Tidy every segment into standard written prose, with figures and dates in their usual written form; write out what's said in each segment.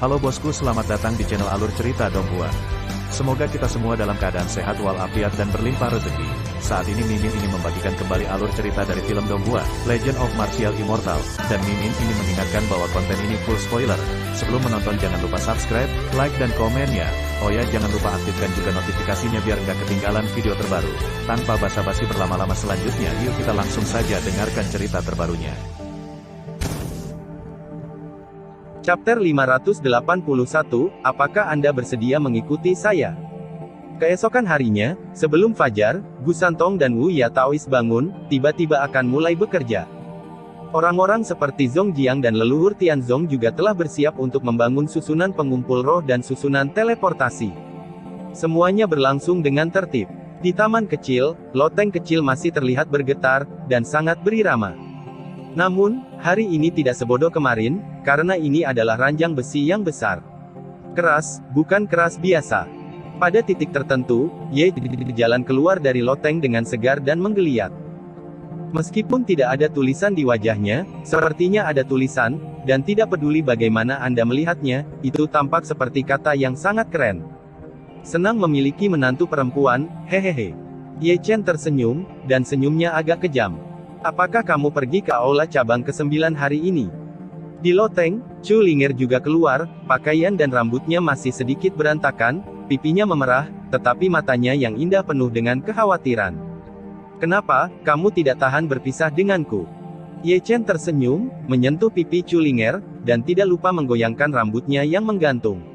Halo bosku, selamat datang di channel Alur Cerita Donghua. Semoga kita semua dalam keadaan sehat walafiat dan berlimpah rezeki. Saat ini Mimin ingin membagikan kembali alur cerita dari film Donghua, Legend of Martial Immortal, dan Mimin ingin mengingatkan bahwa konten ini full spoiler. Sebelum menonton jangan lupa subscribe, like dan komen ya. Oh ya, jangan lupa aktifkan juga notifikasinya biar nggak ketinggalan video terbaru. Tanpa basa-basi berlama-lama selanjutnya, yuk kita langsung saja dengarkan cerita terbarunya. Chapter 581, apakah Anda bersedia mengikuti saya? Keesokan harinya, sebelum fajar, Gu Santong dan Wu Ya Taois bangun, tiba-tiba akan mulai bekerja. Orang-orang seperti Zhong Jiang dan leluhur Tianzong juga telah bersiap untuk membangun susunan pengumpul roh dan susunan teleportasi. Semuanya berlangsung dengan tertib. Di taman kecil, loteng kecil masih terlihat bergetar, dan sangat berirama. Namun, hari ini tidak sebodoh kemarin, karena ini adalah ranjang besi yang besar. Keras, bukan keras biasa. Pada titik tertentu, Ye jalan keluar dari loteng dengan segar dan menggeliat. Meskipun tidak ada tulisan di wajahnya, sepertinya ada tulisan, dan tidak peduli bagaimana Anda melihatnya, itu tampak seperti kata yang sangat keren. Senang memiliki menantu perempuan, hehehe. Ye Chen tersenyum, dan senyumnya agak kejam. Apakah kamu pergi ke aula cabang ke-9 hari ini? Di loteng, Chu Linger juga keluar, pakaian dan rambutnya masih sedikit berantakan, pipinya memerah, tetapi matanya yang indah penuh dengan kekhawatiran. Kenapa, kamu tidak tahan berpisah denganku? Ye Chen tersenyum, menyentuh pipi Chu Linger, dan tidak lupa menggoyangkan rambutnya yang menggantung.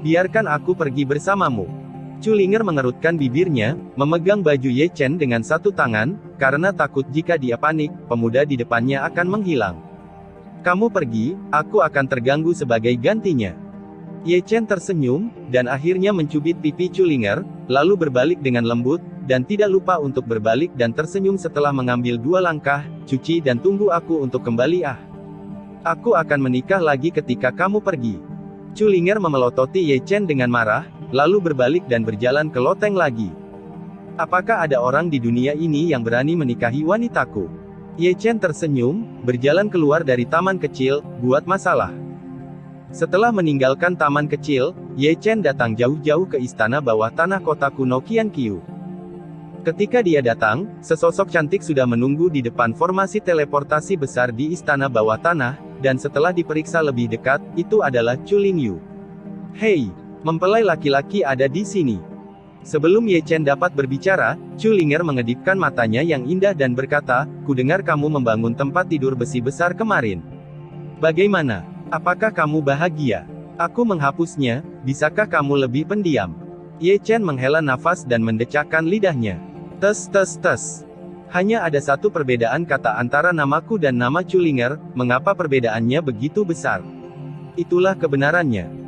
Biarkan aku pergi bersamamu. Chu Linger mengerutkan bibirnya, memegang baju Ye Chen dengan satu tangan, karena takut jika dia panik, pemuda di depannya akan menghilang. Kamu pergi, aku akan terganggu sebagai gantinya. Ye Chen tersenyum, dan akhirnya mencubit pipi Chu Linger, lalu berbalik dengan lembut, dan tidak lupa untuk berbalik dan tersenyum setelah mengambil 2 langkah, cuci dan tunggu aku untuk kembali Aku akan menikah lagi ketika kamu pergi. Chu Linger memelototi Ye Chen dengan marah, lalu berbalik dan berjalan ke loteng lagi. Apakah ada orang di dunia ini yang berani menikahi wanitaku? Ye Chen tersenyum, berjalan keluar dari taman kecil, buat masalah. Setelah meninggalkan taman kecil, Ye Chen datang jauh-jauh ke istana bawah tanah kota kuno Qianqiu. Ketika dia datang, sesosok cantik sudah menunggu di depan formasi teleportasi besar di istana bawah tanah, dan setelah diperiksa lebih dekat, itu adalah Chu Lingyu. Hei! Mempelai laki-laki ada di sini. Sebelum Ye Chen dapat berbicara, Chu Linger mengedipkan matanya yang indah dan berkata, kudengar kamu membangun tempat tidur besi besar kemarin. Bagaimana? Apakah kamu bahagia? Aku menghapusnya, bisakah kamu lebih pendiam? Ye Chen menghela nafas dan mendecakkan lidahnya. Tes. Hanya ada satu perbedaan kata antara namaku dan nama Chu Linger, mengapa perbedaannya begitu besar? Itulah kebenarannya.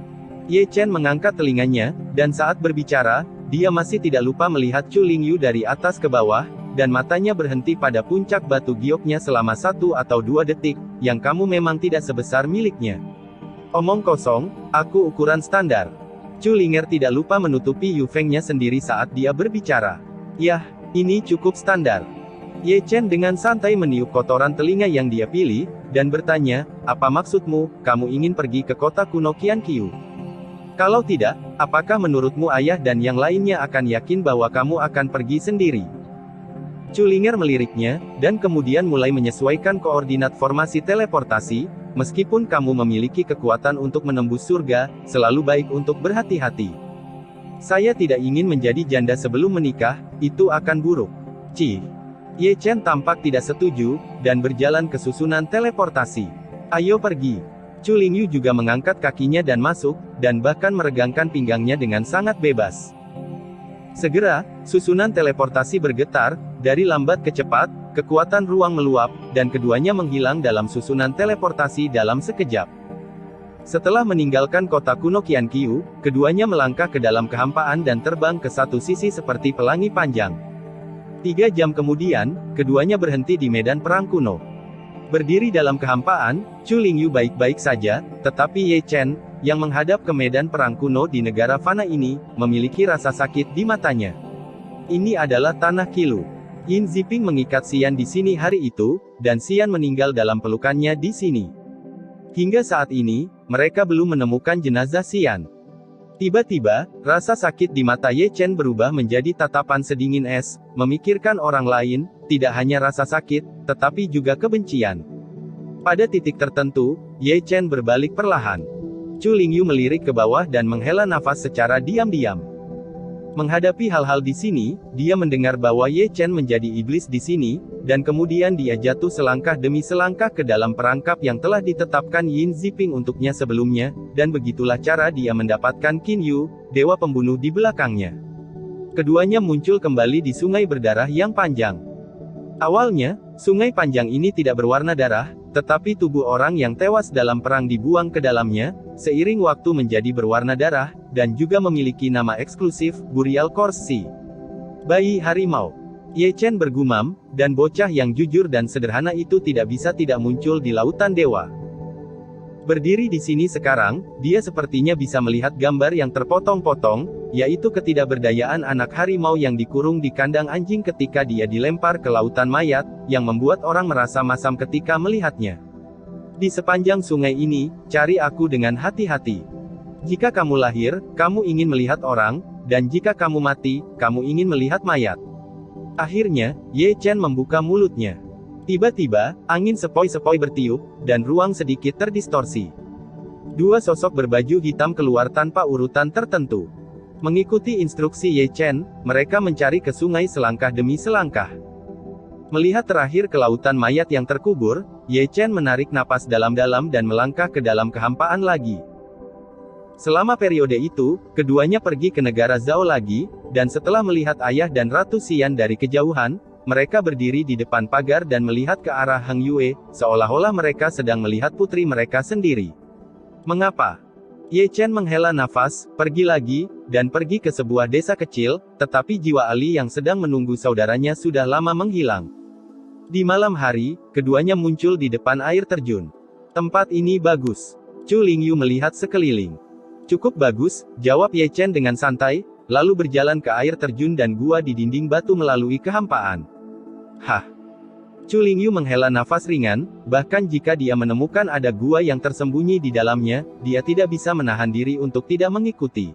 Ye Chen mengangkat telinganya, dan saat berbicara, dia masih tidak lupa melihat Chu Lingyu dari atas ke bawah, dan matanya berhenti pada puncak batu gioknya selama 1 atau 2 detik, yang kamu memang tidak sebesar miliknya. Omong kosong, aku ukuran standar. Chu Linger tidak lupa menutupi Yufengnya sendiri saat dia berbicara. Yah, ini cukup standar. Ye Chen dengan santai meniup kotoran telinga yang dia pilih, dan bertanya, apa maksudmu, kamu ingin pergi ke kota kuno Qianqiu? Kalau tidak, apakah menurutmu ayah dan yang lainnya akan yakin bahwa kamu akan pergi sendiri? Chu Linger meliriknya, dan kemudian mulai menyesuaikan koordinat formasi teleportasi, meskipun kamu memiliki kekuatan untuk menembus surga, selalu baik untuk berhati-hati. Saya tidak ingin menjadi janda sebelum menikah, itu akan buruk. Ye Chen tampak tidak setuju, dan berjalan ke susunan teleportasi. Ayo pergi. Chu Lingyu juga mengangkat kakinya dan masuk, dan bahkan meregangkan pinggangnya dengan sangat bebas. Segera, susunan teleportasi bergetar, dari lambat ke cepat, kekuatan ruang meluap, dan keduanya menghilang dalam susunan teleportasi dalam sekejap. Setelah meninggalkan kota kuno Qianqiu, keduanya melangkah ke dalam kehampaan dan terbang ke satu sisi seperti pelangi panjang. 3 jam kemudian, keduanya berhenti di medan perang kuno. Berdiri dalam kehampaan, Chu Lingyu baik-baik saja, tetapi Ye Chen, yang menghadap ke medan perang kuno di negara fana ini, memiliki rasa sakit di matanya. Ini adalah tanah Qilu. Yin Ziping mengikat Xian di sini hari itu, dan Xian meninggal dalam pelukannya di sini. Hingga saat ini, mereka belum menemukan jenazah Xian. Tiba-tiba, rasa sakit di mata Ye Chen berubah menjadi tatapan sedingin es, memikirkan orang lain, tidak hanya rasa sakit, tetapi juga kebencian. Pada titik tertentu, Ye Chen berbalik perlahan. Chu Lingyu melirik ke bawah dan menghela nafas secara diam-diam. Menghadapi hal-hal di sini, dia mendengar bahwa Ye Chen menjadi iblis di sini, dan kemudian dia jatuh selangkah demi selangkah ke dalam perangkap yang telah ditetapkan Yin Ziping untuknya sebelumnya, dan begitulah cara dia mendapatkan Qin Yu, dewa pembunuh di belakangnya. Keduanya muncul kembali di sungai berdarah yang panjang. Awalnya, sungai panjang ini tidak berwarna darah, tetapi tubuh orang yang tewas dalam perang dibuang ke dalamnya, seiring waktu menjadi berwarna darah, dan juga memiliki nama eksklusif, Burial Corpse. Bayi harimau. Ye Chen bergumam, dan bocah yang jujur dan sederhana itu tidak bisa tidak muncul di lautan dewa. Berdiri di sini sekarang, dia sepertinya bisa melihat gambar yang terpotong-potong, yaitu ketidakberdayaan anak harimau yang dikurung di kandang anjing ketika dia dilempar ke lautan mayat, yang membuat orang merasa masam ketika melihatnya. Di sepanjang sungai ini, cari aku dengan hati-hati. Jika kamu lahir, kamu ingin melihat orang, dan jika kamu mati, kamu ingin melihat mayat. Akhirnya, Ye Chen membuka mulutnya. Tiba-tiba, angin sepoi-sepoi bertiup, dan ruang sedikit terdistorsi. Dua sosok berbaju hitam keluar tanpa urutan tertentu. Mengikuti instruksi Ye Chen, mereka mencari ke sungai selangkah demi selangkah. Melihat terakhir ke lautan mayat yang terkubur, Ye Chen menarik napas dalam-dalam dan melangkah ke dalam kehampaan lagi. Selama periode itu, keduanya pergi ke negara Zhao lagi, dan setelah melihat ayah dan Ratu Xian dari kejauhan, mereka berdiri di depan pagar dan melihat ke arah Heng Yue, seolah-olah mereka sedang melihat putri mereka sendiri. Mengapa? Ye Chen menghela nafas, pergi lagi, dan pergi ke sebuah desa kecil, tetapi jiwa Ali yang sedang menunggu saudaranya sudah lama menghilang. Di malam hari, keduanya muncul di depan air terjun. Tempat ini bagus. Chu Lingyu melihat sekeliling. Cukup bagus, jawab Ye Chen dengan santai, lalu berjalan ke air terjun dan gua di dinding batu melalui kehampaan. Hah? Chu Lingyu menghela nafas ringan, bahkan jika dia menemukan ada gua yang tersembunyi di dalamnya, dia tidak bisa menahan diri untuk tidak mengikuti.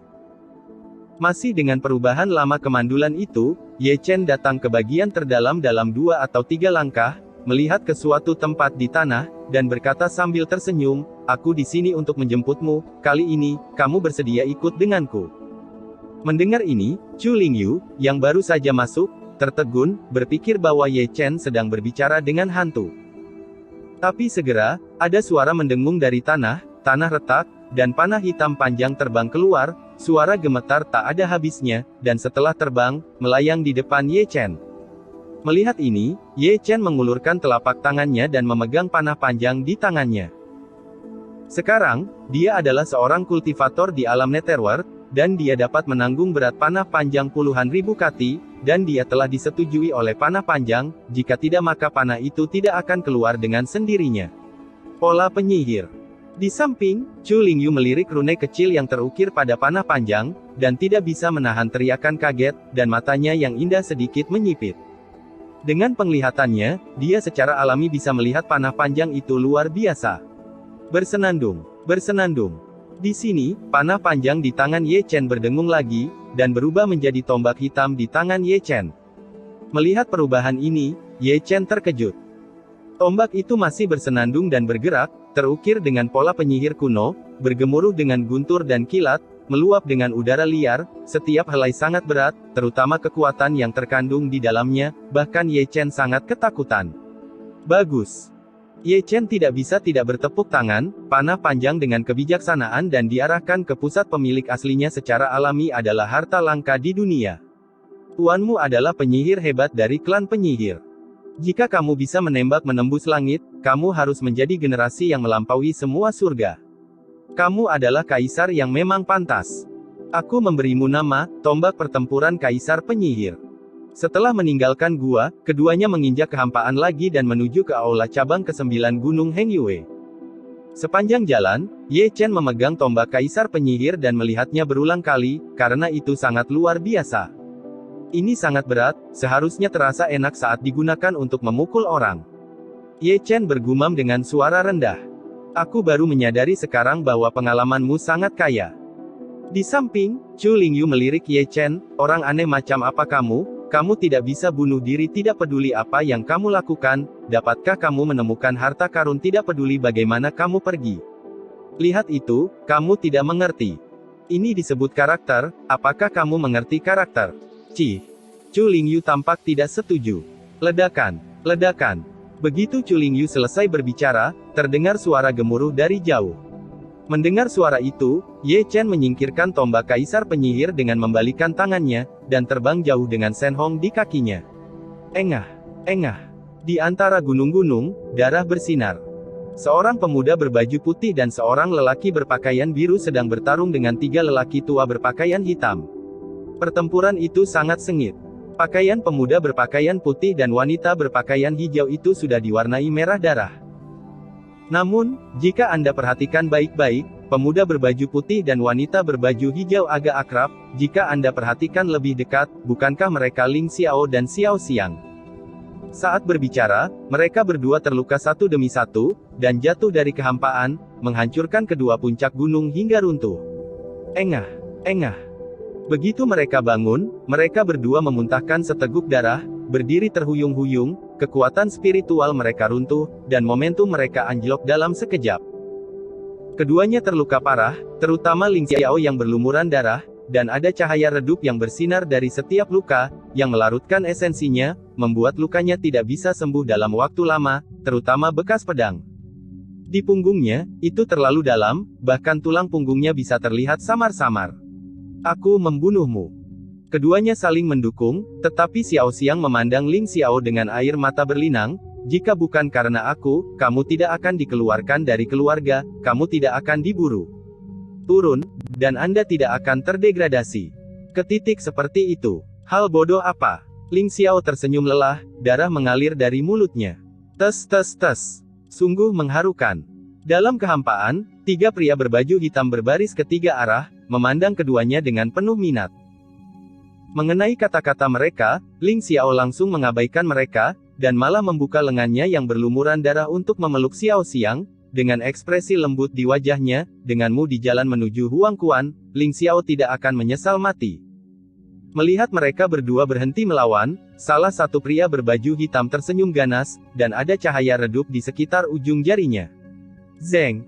Masih dengan perubahan lama kemandulan itu, Ye Chen datang ke bagian terdalam dalam 2 atau 3 langkah, melihat ke suatu tempat di tanah, dan berkata sambil tersenyum, aku di sini untuk menjemputmu, kali ini, kamu bersedia ikut denganku. Mendengar ini, Chu Lingyu, yang baru saja masuk, tertegun, berpikir bahwa Ye Chen sedang berbicara dengan hantu. Tapi segera, ada suara mendengung dari tanah retak, dan panah hitam panjang terbang keluar, suara gemetar tak ada habisnya, dan setelah terbang, melayang di depan Ye Chen. Melihat ini, Ye Chen mengulurkan telapak tangannya dan memegang panah panjang di tangannya. Sekarang, dia adalah seorang kultivator di alam Netherworld, dan dia dapat menanggung berat panah panjang puluhan ribu kati, dan dia telah disetujui oleh panah panjang, jika tidak maka panah itu tidak akan keluar dengan sendirinya. Pola penyihir. Di samping, Chu Lingyu melirik rune kecil yang terukir pada panah panjang, dan tidak bisa menahan teriakan kaget, dan matanya yang indah sedikit menyipit. Dengan penglihatannya, dia secara alami bisa melihat panah panjang itu luar biasa. Bersenandung, bersenandung. Di sini, panah panjang di tangan Ye Chen berdengung lagi, dan berubah menjadi tombak hitam di tangan Ye Chen. Melihat perubahan ini, Ye Chen terkejut. Tombak itu masih bersenandung dan bergerak, terukir dengan pola penyihir kuno, bergemuruh dengan guntur dan kilat, meluap dengan udara liar, setiap helai sangat berat, terutama kekuatan yang terkandung di dalamnya, bahkan Ye Chen sangat ketakutan. Bagus. Ye Chen tidak bisa tidak bertepuk tangan, panah panjang dengan kebijaksanaan dan diarahkan ke pusat pemilik aslinya secara alami adalah harta langka di dunia. Tuanmu adalah penyihir hebat dari klan penyihir. Jika kamu bisa menembak menembus langit, kamu harus menjadi generasi yang melampaui semua surga. Kamu adalah kaisar yang memang pantas. Aku memberimu nama, tombak pertempuran kaisar penyihir. Setelah meninggalkan gua, keduanya menginjak kehampaan lagi dan menuju ke aula cabang ke-9 Gunung Heng Yue. Sepanjang jalan, Ye Chen memegang tombak kaisar penyihir dan melihatnya berulang kali, karena itu sangat luar biasa. Ini sangat berat, seharusnya terasa enak saat digunakan untuk memukul orang. Ye Chen bergumam dengan suara rendah. Aku baru menyadari sekarang bahwa pengalamanmu sangat kaya. Di samping, Chu Lingyu melirik Ye Chen, orang aneh macam apa kamu? Kamu tidak bisa bunuh diri tidak peduli apa yang kamu lakukan, dapatkah kamu menemukan harta karun tidak peduli bagaimana kamu pergi? Lihat itu, kamu tidak mengerti. Ini disebut karakter, apakah kamu mengerti karakter? Chu Lingyu tampak tidak setuju. Ledakan, ledakan. Begitu Chu Lingyu selesai berbicara, terdengar suara gemuruh dari jauh. Mendengar suara itu, Ye Chen menyingkirkan tombak kaisar penyihir dengan membalikkan tangannya, dan terbang jauh dengan Shen Hong di kakinya. Engah, engah. Di antara gunung-gunung, darah bersinar. Seorang pemuda berbaju putih dan seorang lelaki berpakaian biru sedang bertarung dengan 3 lelaki tua berpakaian hitam. Pertempuran itu sangat sengit. Pakaian pemuda berpakaian putih dan wanita berpakaian hijau itu sudah diwarnai merah darah. Namun, jika Anda perhatikan baik-baik, pemuda berbaju putih dan wanita berbaju hijau agak akrab. Jika Anda perhatikan lebih dekat, bukankah mereka Ling Xiao dan Xiao Xiang? Saat berbicara, mereka berdua terluka satu demi satu, dan jatuh dari kehampaan, menghancurkan kedua puncak gunung hingga runtuh. Engah, engah. Begitu mereka bangun, mereka berdua memuntahkan seteguk darah, berdiri terhuyung-huyung, kekuatan spiritual mereka runtuh, dan momentum mereka anjlok dalam sekejap. Keduanya terluka parah, terutama Ling Xiao yang berlumuran darah, dan ada cahaya redup yang bersinar dari setiap luka, yang melarutkan esensinya, membuat lukanya tidak bisa sembuh dalam waktu lama, terutama bekas pedang. Di punggungnya, itu terlalu dalam, bahkan tulang punggungnya bisa terlihat samar-samar. Aku membunuhmu. Keduanya saling mendukung, tetapi Xiao Xiang memandang Ling Xiao dengan air mata berlinang, jika bukan karena aku, kamu tidak akan dikeluarkan dari keluarga, kamu tidak akan diburu. Turun, dan Anda tidak akan terdegradasi. Ketitik seperti itu. Hal bodoh apa? Ling Xiao tersenyum lelah, darah mengalir dari mulutnya. Tes tes tes. Sungguh mengharukan. Dalam kehampaan, 3 pria berbaju hitam berbaris ke 3 arah, memandang keduanya dengan penuh minat. Mengenai kata-kata mereka, Ling Xiao langsung mengabaikan mereka, dan malah membuka lengannya yang berlumuran darah untuk memeluk Xiao Xiang, dengan ekspresi lembut di wajahnya, denganmu di jalan menuju Huangquan, Ling Xiao tidak akan menyesal mati. Melihat mereka berdua berhenti melawan, salah satu pria berbaju hitam tersenyum ganas, dan ada cahaya redup di sekitar ujung jarinya. Zeng.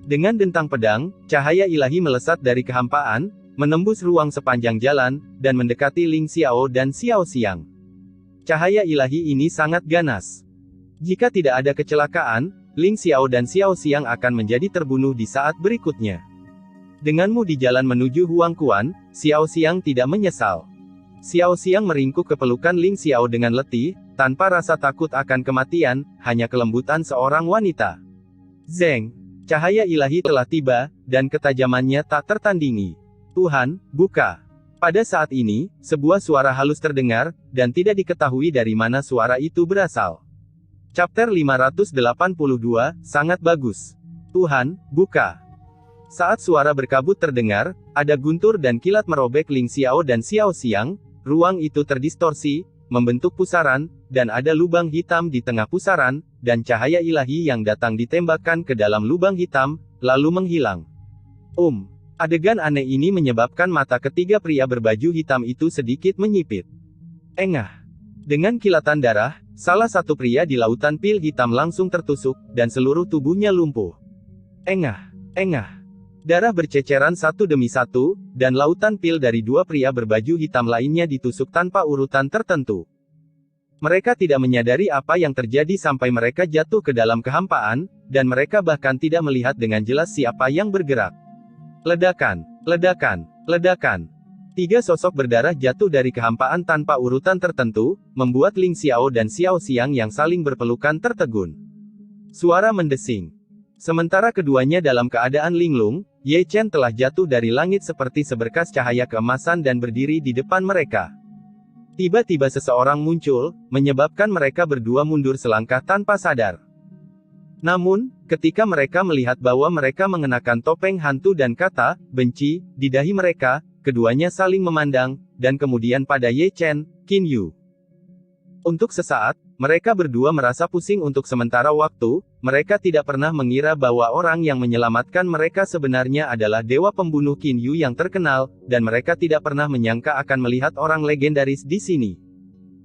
Dengan dentang pedang, cahaya ilahi melesat dari kehampaan, menembus ruang sepanjang jalan, dan mendekati Ling Xiao dan Xiao Xiang. Cahaya ilahi ini sangat ganas. Jika tidak ada kecelakaan, Ling Xiao dan Xiao Xiang akan menjadi terbunuh di saat berikutnya. Denganmu di jalan menuju Huangquan, Xiao Xiang tidak menyesal. Xiao Xiang meringkuk ke pelukan Ling Xiao dengan letih, tanpa rasa takut akan kematian, hanya kelembutan seorang wanita. Zeng. Cahaya ilahi telah tiba, dan ketajamannya tak tertandingi. Tuhan, buka. Pada saat ini, sebuah suara halus terdengar, dan tidak diketahui dari mana suara itu berasal. Chapter 582, sangat bagus. Tuhan, buka. Saat suara berkabut terdengar, ada guntur dan kilat merobek Ling Xiao dan Xiao Xiang, ruang itu terdistorsi, membentuk pusaran, dan ada lubang hitam di tengah pusaran, dan cahaya ilahi yang datang ditembakkan ke dalam lubang hitam, lalu menghilang. Adegan aneh ini menyebabkan mata ketiga pria berbaju hitam itu sedikit menyipit. Engah. Dengan kilatan darah, salah satu pria di lautan pil hitam langsung tertusuk, dan seluruh tubuhnya lumpuh. Engah. Engah. Darah berceceran satu demi satu, dan lautan pil dari 2 pria berbaju hitam lainnya ditusuk tanpa urutan tertentu. Mereka tidak menyadari apa yang terjadi sampai mereka jatuh ke dalam kehampaan, dan mereka bahkan tidak melihat dengan jelas siapa yang bergerak. Ledakan, ledakan, ledakan. 3 sosok berdarah jatuh dari kehampaan tanpa urutan tertentu, membuat Ling Xiao dan Xiao Xiang yang saling berpelukan tertegun. Suara mendesing. Sementara keduanya dalam keadaan linglung, Ye Chen telah jatuh dari langit seperti seberkas cahaya keemasan dan berdiri di depan mereka. Tiba-tiba seseorang muncul, menyebabkan mereka berdua mundur selangkah tanpa sadar. Namun, ketika mereka melihat bahwa mereka mengenakan topeng hantu dan kata benci di dahi mereka, keduanya saling memandang, dan kemudian pada Ye Chen, Qin Yu. Untuk sesaat, mereka berdua merasa pusing untuk sementara waktu. Mereka tidak pernah mengira bahwa orang yang menyelamatkan mereka sebenarnya adalah dewa pembunuh Qin Yu yang terkenal, dan mereka tidak pernah menyangka akan melihat orang legendaris di sini.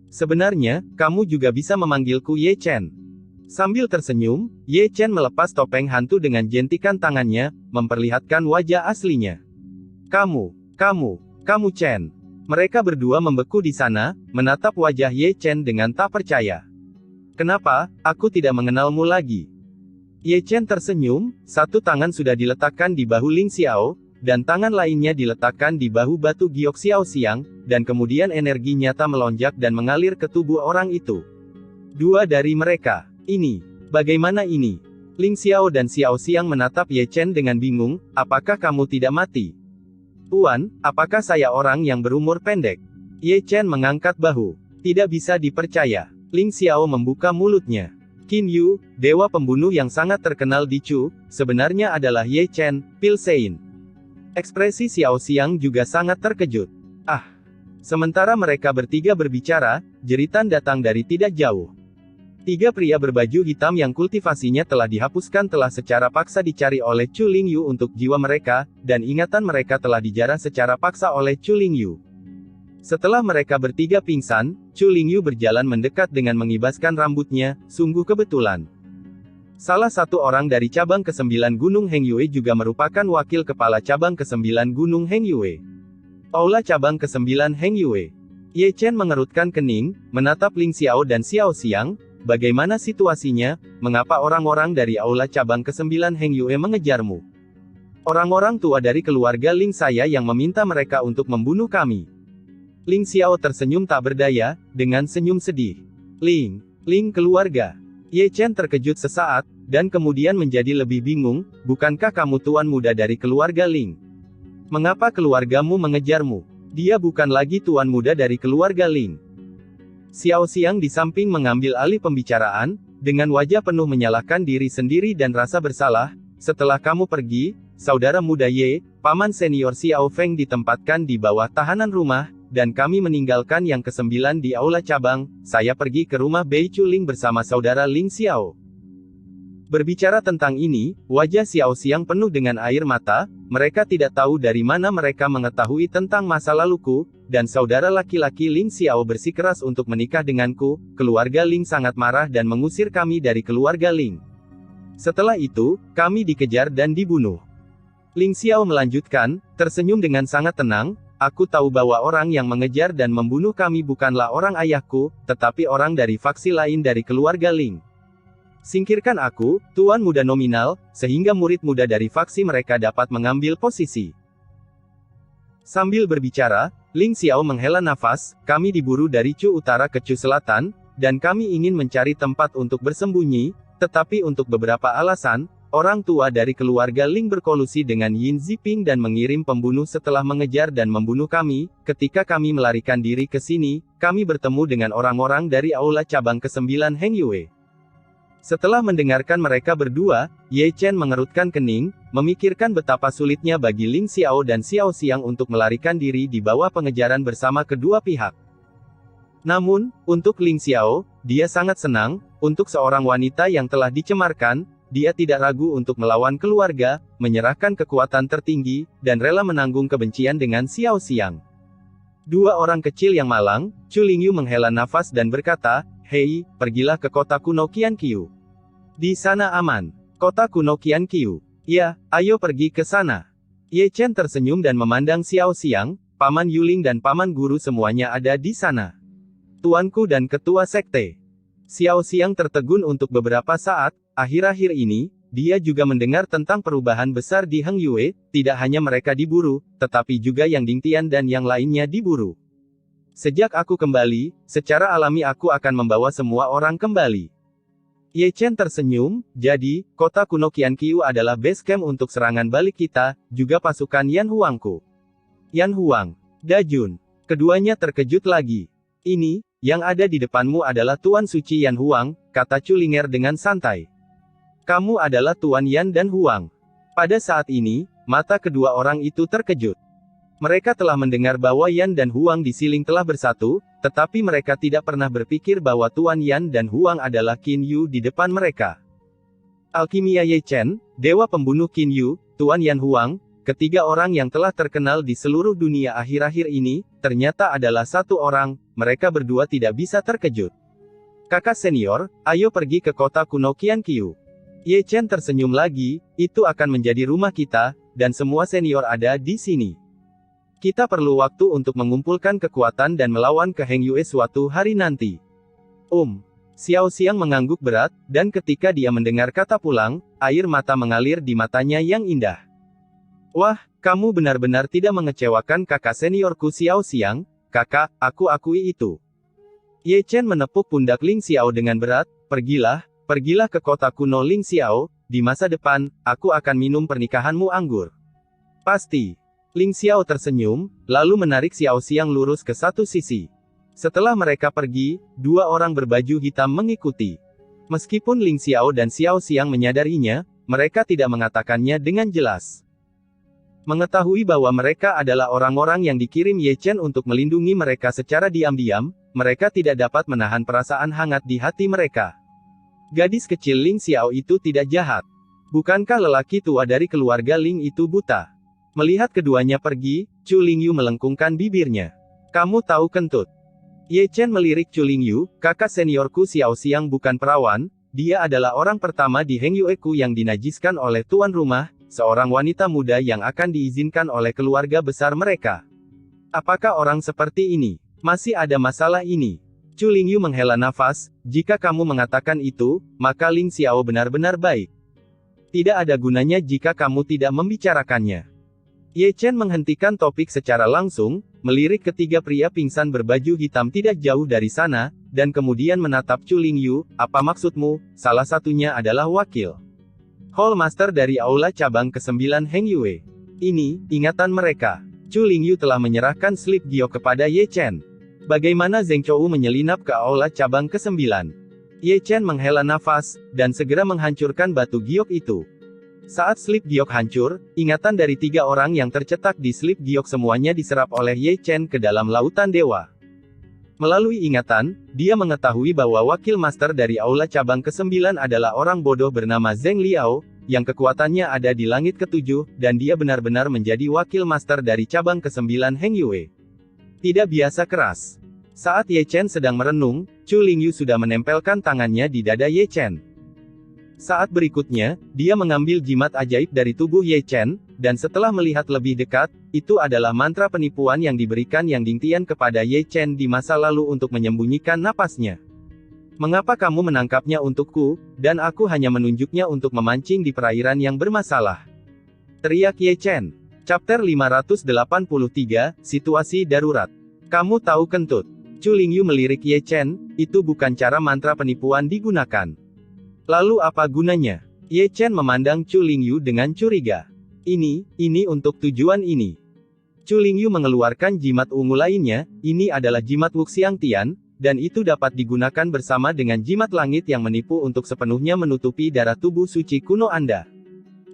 Sebenarnya, kamu juga bisa memanggilku Ye Chen. Sambil tersenyum, Ye Chen melepas topeng hantu dengan jentikan tangannya, memperlihatkan wajah aslinya. Kamu Chen. Mereka berdua membeku di sana, menatap wajah Ye Chen dengan tak percaya. Kenapa, aku tidak mengenalmu lagi? Ye Chen tersenyum, satu tangan sudah diletakkan di bahu Ling Xiao, dan tangan lainnya diletakkan di bahu batu giok Xiao Xiang, dan kemudian energi nyata melonjak dan mengalir ke tubuh orang itu. Dua dari mereka. Bagaimana ini? Ling Xiao dan Xiao Xiang menatap Ye Chen dengan bingung, apakah kamu tidak mati? Tuan, apakah saya orang yang berumur pendek? Ye Chen mengangkat bahu. Tidak bisa dipercaya. Ling Xiao membuka mulutnya. Qin Yu, dewa pembunuh yang sangat terkenal di Chu, sebenarnya adalah Ye Chen, Pilsein. Ekspresi Xiao Xiang juga sangat terkejut. Sementara mereka bertiga berbicara, jeritan datang dari tidak jauh. Tiga pria berbaju hitam yang kultivasinya telah dihapuskan telah secara paksa dicari oleh Chu Lingyu untuk jiwa mereka, dan ingatan mereka telah dijarah secara paksa oleh Chu Lingyu. Setelah mereka bertiga pingsan, Chu Lingyu berjalan mendekat dengan mengibaskan rambutnya, sungguh kebetulan. Salah satu orang dari cabang ke-9 Gunung Hengyue juga merupakan wakil kepala cabang ke-9 Gunung Hengyue. Aula cabang ke-9 Hengyue. Ye Chen mengerutkan kening, menatap Ling Xiao dan Xiao Xiang. Bagaimana situasinya? Mengapa orang-orang dari aula cabang ke-9 Hengyue mengejarmu? Orang-orang tua dari keluarga Ling saya yang meminta mereka untuk membunuh kami. Ling Xiao tersenyum tak berdaya, dengan senyum sedih. Ling keluarga. Ye Chen terkejut sesaat, dan kemudian menjadi lebih bingung, bukankah kamu tuan muda dari keluarga Ling? Mengapa keluargamu mengejarmu? Dia bukan lagi tuan muda dari keluarga Ling. Xiao Xiang di samping mengambil alih pembicaraan, dengan wajah penuh menyalahkan diri sendiri dan rasa bersalah. Setelah kamu pergi, saudara muda Ye, paman senior Xiao Feng ditempatkan di bawah tahanan rumah, dan kami meninggalkan yang ke-9 di aula cabang. Saya pergi ke rumah Bei Chuling bersama saudara Ling Xiao. Berbicara tentang ini, wajah Xiao Xiang penuh dengan air mata. Mereka tidak tahu dari mana mereka mengetahui tentang masa laluku, dan saudara laki-laki Ling Xiao bersikeras untuk menikah denganku. Keluarga Ling sangat marah dan mengusir kami dari keluarga Ling. Setelah itu, kami dikejar dan dibunuh. Ling Xiao melanjutkan, tersenyum dengan sangat tenang, aku tahu bahwa orang yang mengejar dan membunuh kami bukanlah orang ayahku, tetapi orang dari faksi lain dari keluarga Ling. Singkirkan aku, tuan muda nominal, sehingga murid muda dari faksi mereka dapat mengambil posisi. Sambil berbicara, Ling Xiao menghela nafas, kami diburu dari Chu Utara ke Chu Selatan, dan kami ingin mencari tempat untuk bersembunyi, tetapi untuk beberapa alasan, orang tua dari keluarga Ling berkolusi dengan Yin Ziping dan mengirim pembunuh setelah mengejar dan membunuh kami. Ketika kami melarikan diri ke sini, kami bertemu dengan orang-orang dari aula cabang ke-9 Hengyue. Setelah mendengarkan mereka berdua, Ye Chen mengerutkan kening, memikirkan betapa sulitnya bagi Ling Xiao dan Xiao Xiang untuk melarikan diri di bawah pengejaran bersama kedua pihak. Namun, untuk Ling Xiao, dia sangat senang, untuk seorang wanita yang telah dicemarkan, dia tidak ragu untuk melawan keluarga, menyerahkan kekuatan tertinggi, dan rela menanggung kebencian dengan Xiao Xiang. Dua orang kecil yang malang, Chu Lingyu menghela nafas dan berkata, hei, pergilah ke kota kuno Qianqiu. Di sana aman. Kota kuno Qianqiu. Ya, ayo pergi ke sana. Ye Chen tersenyum dan memandang Xiao Xiang, Paman Yuling dan Paman Guru semuanya ada di sana. Tuanku dan ketua sekte. Xiao Xiang tertegun untuk beberapa saat, akhir-akhir ini, dia juga mendengar tentang perubahan besar di Hengyue, tidak hanya mereka diburu, tetapi juga Yang Dingtian dan yang lainnya diburu. Sejak aku kembali, secara alami aku akan membawa semua orang kembali. Ye Chen tersenyum, jadi, kota kuno Qianqiu adalah base camp untuk serangan balik kita, juga pasukan Yan Huangku. Yan Huang, Da Jun. Keduanya terkejut lagi. Ini, yang ada di depanmu adalah Tuan Suci Yan Huang, kata Chu Linger dengan santai. Kamu adalah Tuan Yan dan Huang. Pada saat ini, mata kedua orang itu terkejut. Mereka telah mendengar bahwa Yan dan Huang di Siling telah bersatu, tetapi mereka tidak pernah berpikir bahwa Tuan Yan dan Huang adalah Qin Yu di depan mereka. Alkimia Ye Chen, dewa pembunuh Qin Yu, Tuan Yan Huang, ketiga orang yang telah terkenal di seluruh dunia akhir-akhir ini, ternyata adalah satu orang, mereka berdua tidak bisa terkejut. Kakak senior, ayo pergi ke kota kuno Qianqiu. Ye Chen tersenyum lagi, itu akan menjadi rumah kita, dan semua senior ada di sini. Kita perlu waktu untuk mengumpulkan kekuatan dan melawan ke Heng Yue suatu hari nanti. Xiao Xiang mengangguk berat, dan ketika dia mendengar kata pulang, air mata mengalir di matanya yang indah. Wah, kamu benar-benar tidak mengecewakan kakak seniorku Xiao Xiang, kakak, aku akui itu. Ye Chen menepuk pundak Ling Xiao dengan berat, pergilah ke kota kuno Ling Xiao, di masa depan, aku akan minum pernikahanmu anggur. Pasti. Ling Xiao tersenyum, lalu menarik Xiao Xiang lurus ke satu sisi. Setelah mereka pergi, dua orang berbaju hitam mengikuti. Meskipun Ling Xiao dan Xiao Xiang menyadarinya, mereka tidak mengatakannya dengan jelas. Mengetahui bahwa mereka adalah orang-orang yang dikirim Ye Chen untuk melindungi mereka secara diam-diam, mereka tidak dapat menahan perasaan hangat di hati mereka. Gadis kecil Ling Xiao itu tidak jahat. Bukankah lelaki tua dari keluarga Ling itu buta? Melihat keduanya pergi, Chu Lingyu melengkungkan bibirnya. Kamu tahu kentut. Ye Chen melirik Chu Lingyu, kakak seniorku Xiao Xiang bukan perawan, dia adalah orang pertama di Heng Yueku yang dinajiskan oleh tuan rumah, seorang wanita muda yang akan diizinkan oleh keluarga besar mereka. Apakah orang seperti ini masih ada masalah ini? Chu Lingyu menghela nafas, jika kamu mengatakan itu, maka Ling Xiao benar-benar baik. Tidak ada gunanya jika kamu tidak membicarakannya. Ye Chen menghentikan topik secara langsung, melirik ketiga pria pingsan berbaju hitam tidak jauh dari sana, dan kemudian menatap Chu Lingyu, apa maksudmu? Salah satunya adalah wakil Hall Master dari Aula Cabang ke-9 Heng Yue. Ini, ingatan mereka. Chu Lingyu telah menyerahkan slip giok kepada Ye Chen. Bagaimana Zheng Chou menyelinap ke Aula Cabang ke-9? Ye Chen menghela nafas, dan segera menghancurkan batu giok itu. Saat slip giok hancur, ingatan dari tiga orang yang tercetak di slip giok semuanya diserap oleh Ye Chen ke dalam lautan dewa. Melalui ingatan, dia mengetahui bahwa wakil master dari Aula Cabang ke-9 adalah orang bodoh bernama Zheng Liao, yang kekuatannya ada di langit ke-7, dan dia benar-benar menjadi wakil master dari cabang ke-9 Heng Yue. Tidak biasa keras. Saat Ye Chen sedang merenung, Chu Lingyu sudah menempelkan tangannya di dada Ye Chen. Saat berikutnya, dia mengambil jimat ajaib dari tubuh Ye Chen, dan setelah melihat lebih dekat, itu adalah mantra penipuan yang diberikan Yang Dingtian kepada Ye Chen di masa lalu untuk menyembunyikan napasnya. Mengapa kamu menangkapnya untukku, dan aku hanya menunjuknya untuk memancing di perairan yang bermasalah? Teriak Ye Chen. Chapter 583, Situasi Darurat. Kamu tahu kentut. Chu Lingyu melirik Ye Chen, itu bukan cara mantra penipuan digunakan. Lalu apa gunanya? Ye Chen memandang Chu Lingyu dengan curiga. Ini untuk tujuan ini. Chu Lingyu mengeluarkan jimat ungu lainnya, ini adalah jimat Wuxiang Tian, dan itu dapat digunakan bersama dengan jimat langit yang menipu untuk sepenuhnya menutupi darah tubuh suci kuno Anda.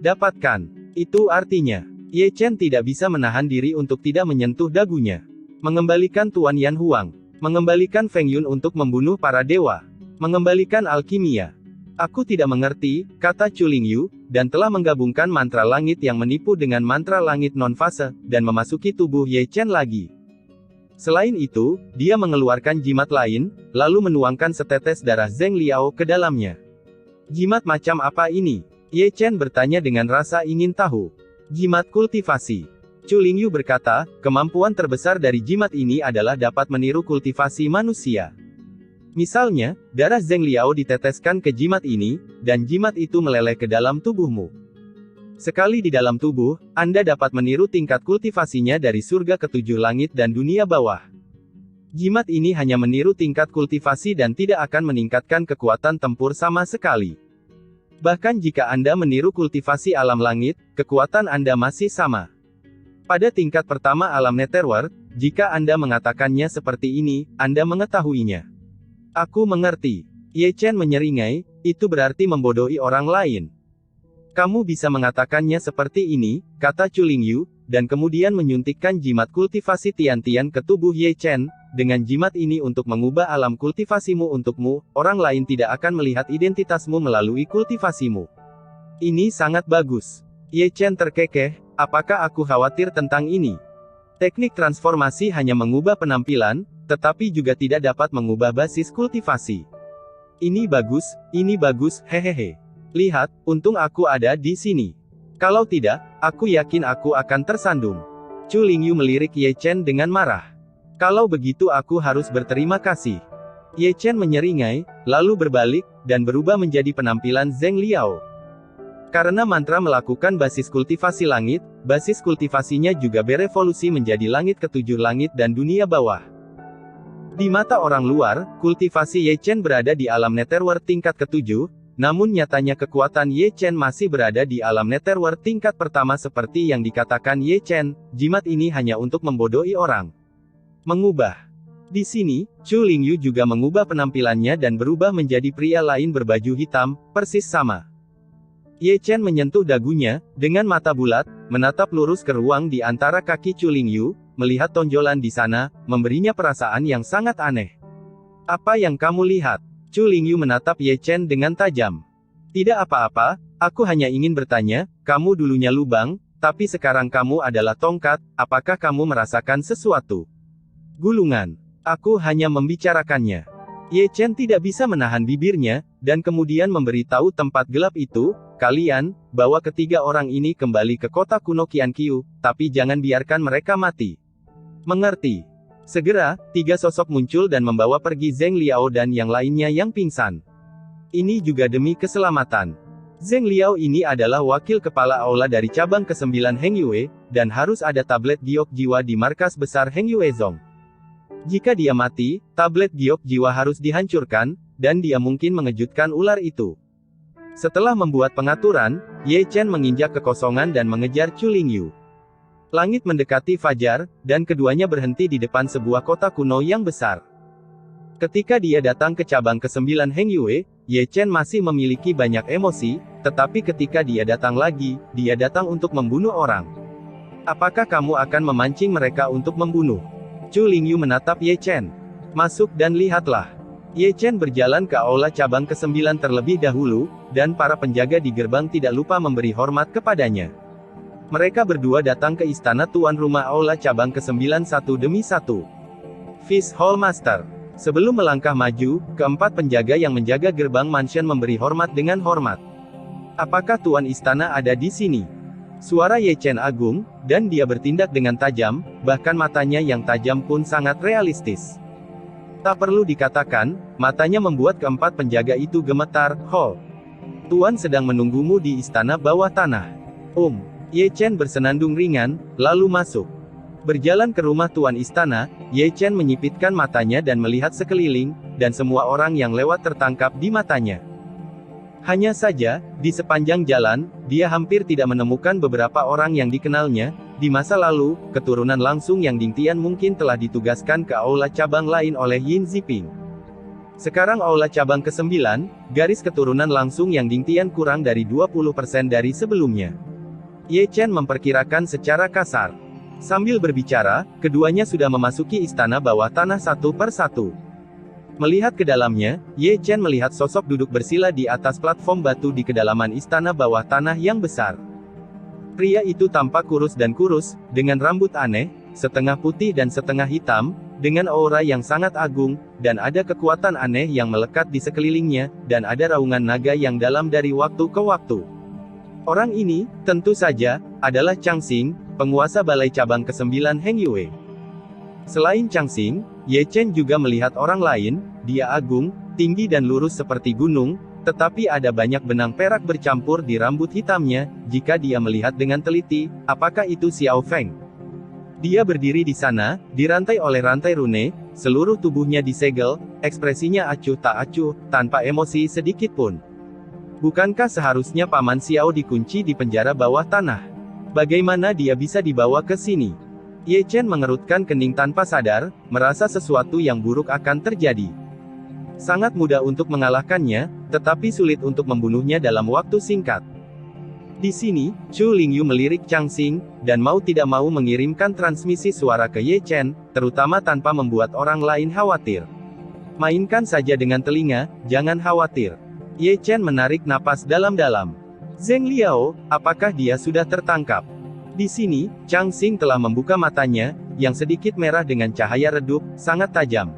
Dapatkan. Itu artinya, Ye Chen tidak bisa menahan diri untuk tidak menyentuh dagunya. Mengembalikan Tuan Yan Huang. Mengembalikan Feng Yun untuk membunuh para dewa. Mengembalikan alkimia. Aku tidak mengerti, kata Chu Lingyu, dan telah menggabungkan mantra langit yang menipu dengan mantra langit non-fase, dan memasuki tubuh Ye Chen lagi. Selain itu, dia mengeluarkan jimat lain, lalu menuangkan setetes darah Zheng Liao ke dalamnya. Jimat macam apa ini? Ye Chen bertanya dengan rasa ingin tahu. Jimat kultivasi. Chu Lingyu berkata, kemampuan terbesar dari jimat ini adalah dapat meniru kultivasi manusia. Misalnya, darah Zheng Liao diteteskan ke jimat ini, dan jimat itu meleleh ke dalam tubuhmu. Sekali di dalam tubuh, Anda dapat meniru tingkat kultivasinya dari surga ke-7 langit dan dunia bawah. Jimat ini hanya meniru tingkat kultivasi dan tidak akan meningkatkan kekuatan tempur sama sekali. Bahkan jika Anda meniru kultivasi alam langit, kekuatan Anda masih sama. Pada tingkat pertama alam Netherworld, jika Anda mengatakannya seperti ini, Anda mengetahuinya. Aku mengerti. Ye Chen menyeringai, itu berarti membodohi orang lain. Kamu bisa mengatakannya seperti ini, kata Chu Lingyu, dan kemudian menyuntikkan jimat kultivasi Tian-Tian ke tubuh Ye Chen. Dengan jimat ini untuk mengubah alam kultivasimu untukmu, orang lain tidak akan melihat identitasmu melalui kultivasimu. Ini sangat bagus. Ye Chen terkekeh, apakah aku khawatir tentang ini? Teknik transformasi hanya mengubah penampilan, tetapi juga tidak dapat mengubah basis kultivasi. Ini bagus, hehehe. Lihat, untung aku ada di sini. Kalau tidak, aku yakin aku akan tersandung. Chu Lingyu melirik Ye Chen dengan marah. Kalau begitu aku harus berterima kasih. Ye Chen menyeringai, lalu berbalik, dan berubah menjadi penampilan Zheng Liao. Karena mantra melakukan basis kultivasi langit, basis kultivasinya juga berevolusi menjadi langit ketujuh langit dan dunia bawah. Di mata orang luar, kultivasi Ye Chen berada di alam Netherworld tingkat ketujuh, namun nyatanya kekuatan Ye Chen masih berada di alam Netherworld tingkat pertama seperti yang dikatakan Ye Chen, jimat ini hanya untuk membodohi orang. Mengubah. Di sini, Chu Lingyu juga mengubah penampilannya dan berubah menjadi pria lain berbaju hitam, persis sama. Ye Chen menyentuh dagunya, dengan mata bulat, menatap lurus ke ruang di antara kaki Chu Lingyu, melihat tonjolan di sana, memberinya perasaan yang sangat aneh. Apa yang kamu lihat? Chu Lingyu menatap Ye Chen dengan tajam. Tidak apa-apa, aku hanya ingin bertanya, kamu dulunya lubang, tapi sekarang kamu adalah tongkat, apakah kamu merasakan sesuatu? Gulungan. Aku hanya membicarakannya. Ye Chen tidak bisa menahan bibirnya, dan kemudian memberitahu tempat gelap itu, kalian, bawa ketiga orang ini kembali ke kota kuno Qianqiu, tapi jangan biarkan mereka mati. Mengerti? Segera, tiga sosok muncul dan membawa pergi Zheng Liao dan yang lainnya yang pingsan. Ini juga demi keselamatan. Zheng Liao ini adalah wakil kepala aula dari cabang ke-9 Heng Yue, dan harus ada tablet giok jiwa di markas besar Heng Yue Zong. Jika dia mati, tablet giok jiwa harus dihancurkan, dan dia mungkin mengejutkan ular itu. Setelah membuat pengaturan, Ye Chen menginjak kekosongan dan mengejar Chu Lingyu. Langit mendekati fajar, dan keduanya berhenti di depan sebuah kota kuno yang besar. Ketika dia datang ke cabang ke-9 Heng Yue, Ye Chen masih memiliki banyak emosi, tetapi ketika dia datang lagi, dia datang untuk membunuh orang. Apakah kamu akan memancing mereka untuk membunuh? Chu Lingyu menatap Ye Chen. Masuk dan lihatlah. Ye Chen berjalan ke aula cabang ke-9 terlebih dahulu, dan para penjaga di gerbang tidak lupa memberi hormat kepadanya. Mereka berdua datang ke istana tuan rumah aula cabang ke-9 satu demi satu. Fish Hall Master. Sebelum melangkah maju, keempat penjaga yang menjaga gerbang mansion memberi hormat dengan hormat. Apakah tuan istana ada di sini? Suara Ye Chen agung, dan dia bertindak dengan tajam, bahkan matanya yang tajam pun sangat realistis. Tak perlu dikatakan, matanya membuat keempat penjaga itu gemetar. Ho! Tuan sedang menunggumu di istana bawah tanah. Ye Chen bersenandung ringan, lalu masuk. Berjalan ke rumah tuan istana, Ye Chen menyipitkan matanya dan melihat sekeliling, dan semua orang yang lewat tertangkap di matanya. Hanya saja, di sepanjang jalan, dia hampir tidak menemukan beberapa orang yang dikenalnya. Di masa lalu, keturunan langsung yang Dingtian mungkin telah ditugaskan ke aula cabang lain oleh Yin Ziping. Sekarang aula cabang ke-9, garis keturunan langsung yang Dingtian kurang dari 20% dari sebelumnya. Ye Chen memperkirakan secara kasar. Sambil berbicara, keduanya sudah memasuki istana bawah tanah satu per satu. Melihat ke dalamnya, Ye Chen melihat sosok duduk bersila di atas platform batu di kedalaman istana bawah tanah yang besar. Pria itu tampak kurus, dengan rambut aneh, setengah putih dan setengah hitam, dengan aura yang sangat agung, dan ada kekuatan aneh yang melekat di sekelilingnya, dan ada raungan naga yang dalam dari waktu ke waktu. Orang ini, tentu saja, adalah Chang Xing, penguasa balai cabang ke-9 Heng Yue. Selain Chang Xing, Ye Chen juga melihat orang lain. Dia agung, tinggi dan lurus seperti gunung, tetapi ada banyak benang perak bercampur di rambut hitamnya. Jika dia melihat dengan teliti, apakah itu Xiao Feng? Dia berdiri di sana, dirantai oleh rantai rune, seluruh tubuhnya disegel, ekspresinya acuh tak acuh, tanpa emosi sedikit pun. Bukankah seharusnya Paman Xiao dikunci di penjara bawah tanah? Bagaimana dia bisa dibawa ke sini? Ye Chen mengerutkan kening tanpa sadar, merasa sesuatu yang buruk akan terjadi. Sangat mudah untuk mengalahkannya, tetapi sulit untuk membunuhnya dalam waktu singkat. Di sini, Chu Lingyu melirik Chang Xing, dan mau tidak mau mengirimkan transmisi suara ke Ye Chen, terutama tanpa membuat orang lain khawatir. Mainkan saja dengan telinga, jangan khawatir. Ye Chen menarik napas dalam-dalam. Zheng Liao, apakah dia sudah tertangkap? Di sini, Chang Xing telah membuka matanya, yang sedikit merah dengan cahaya redup, sangat tajam.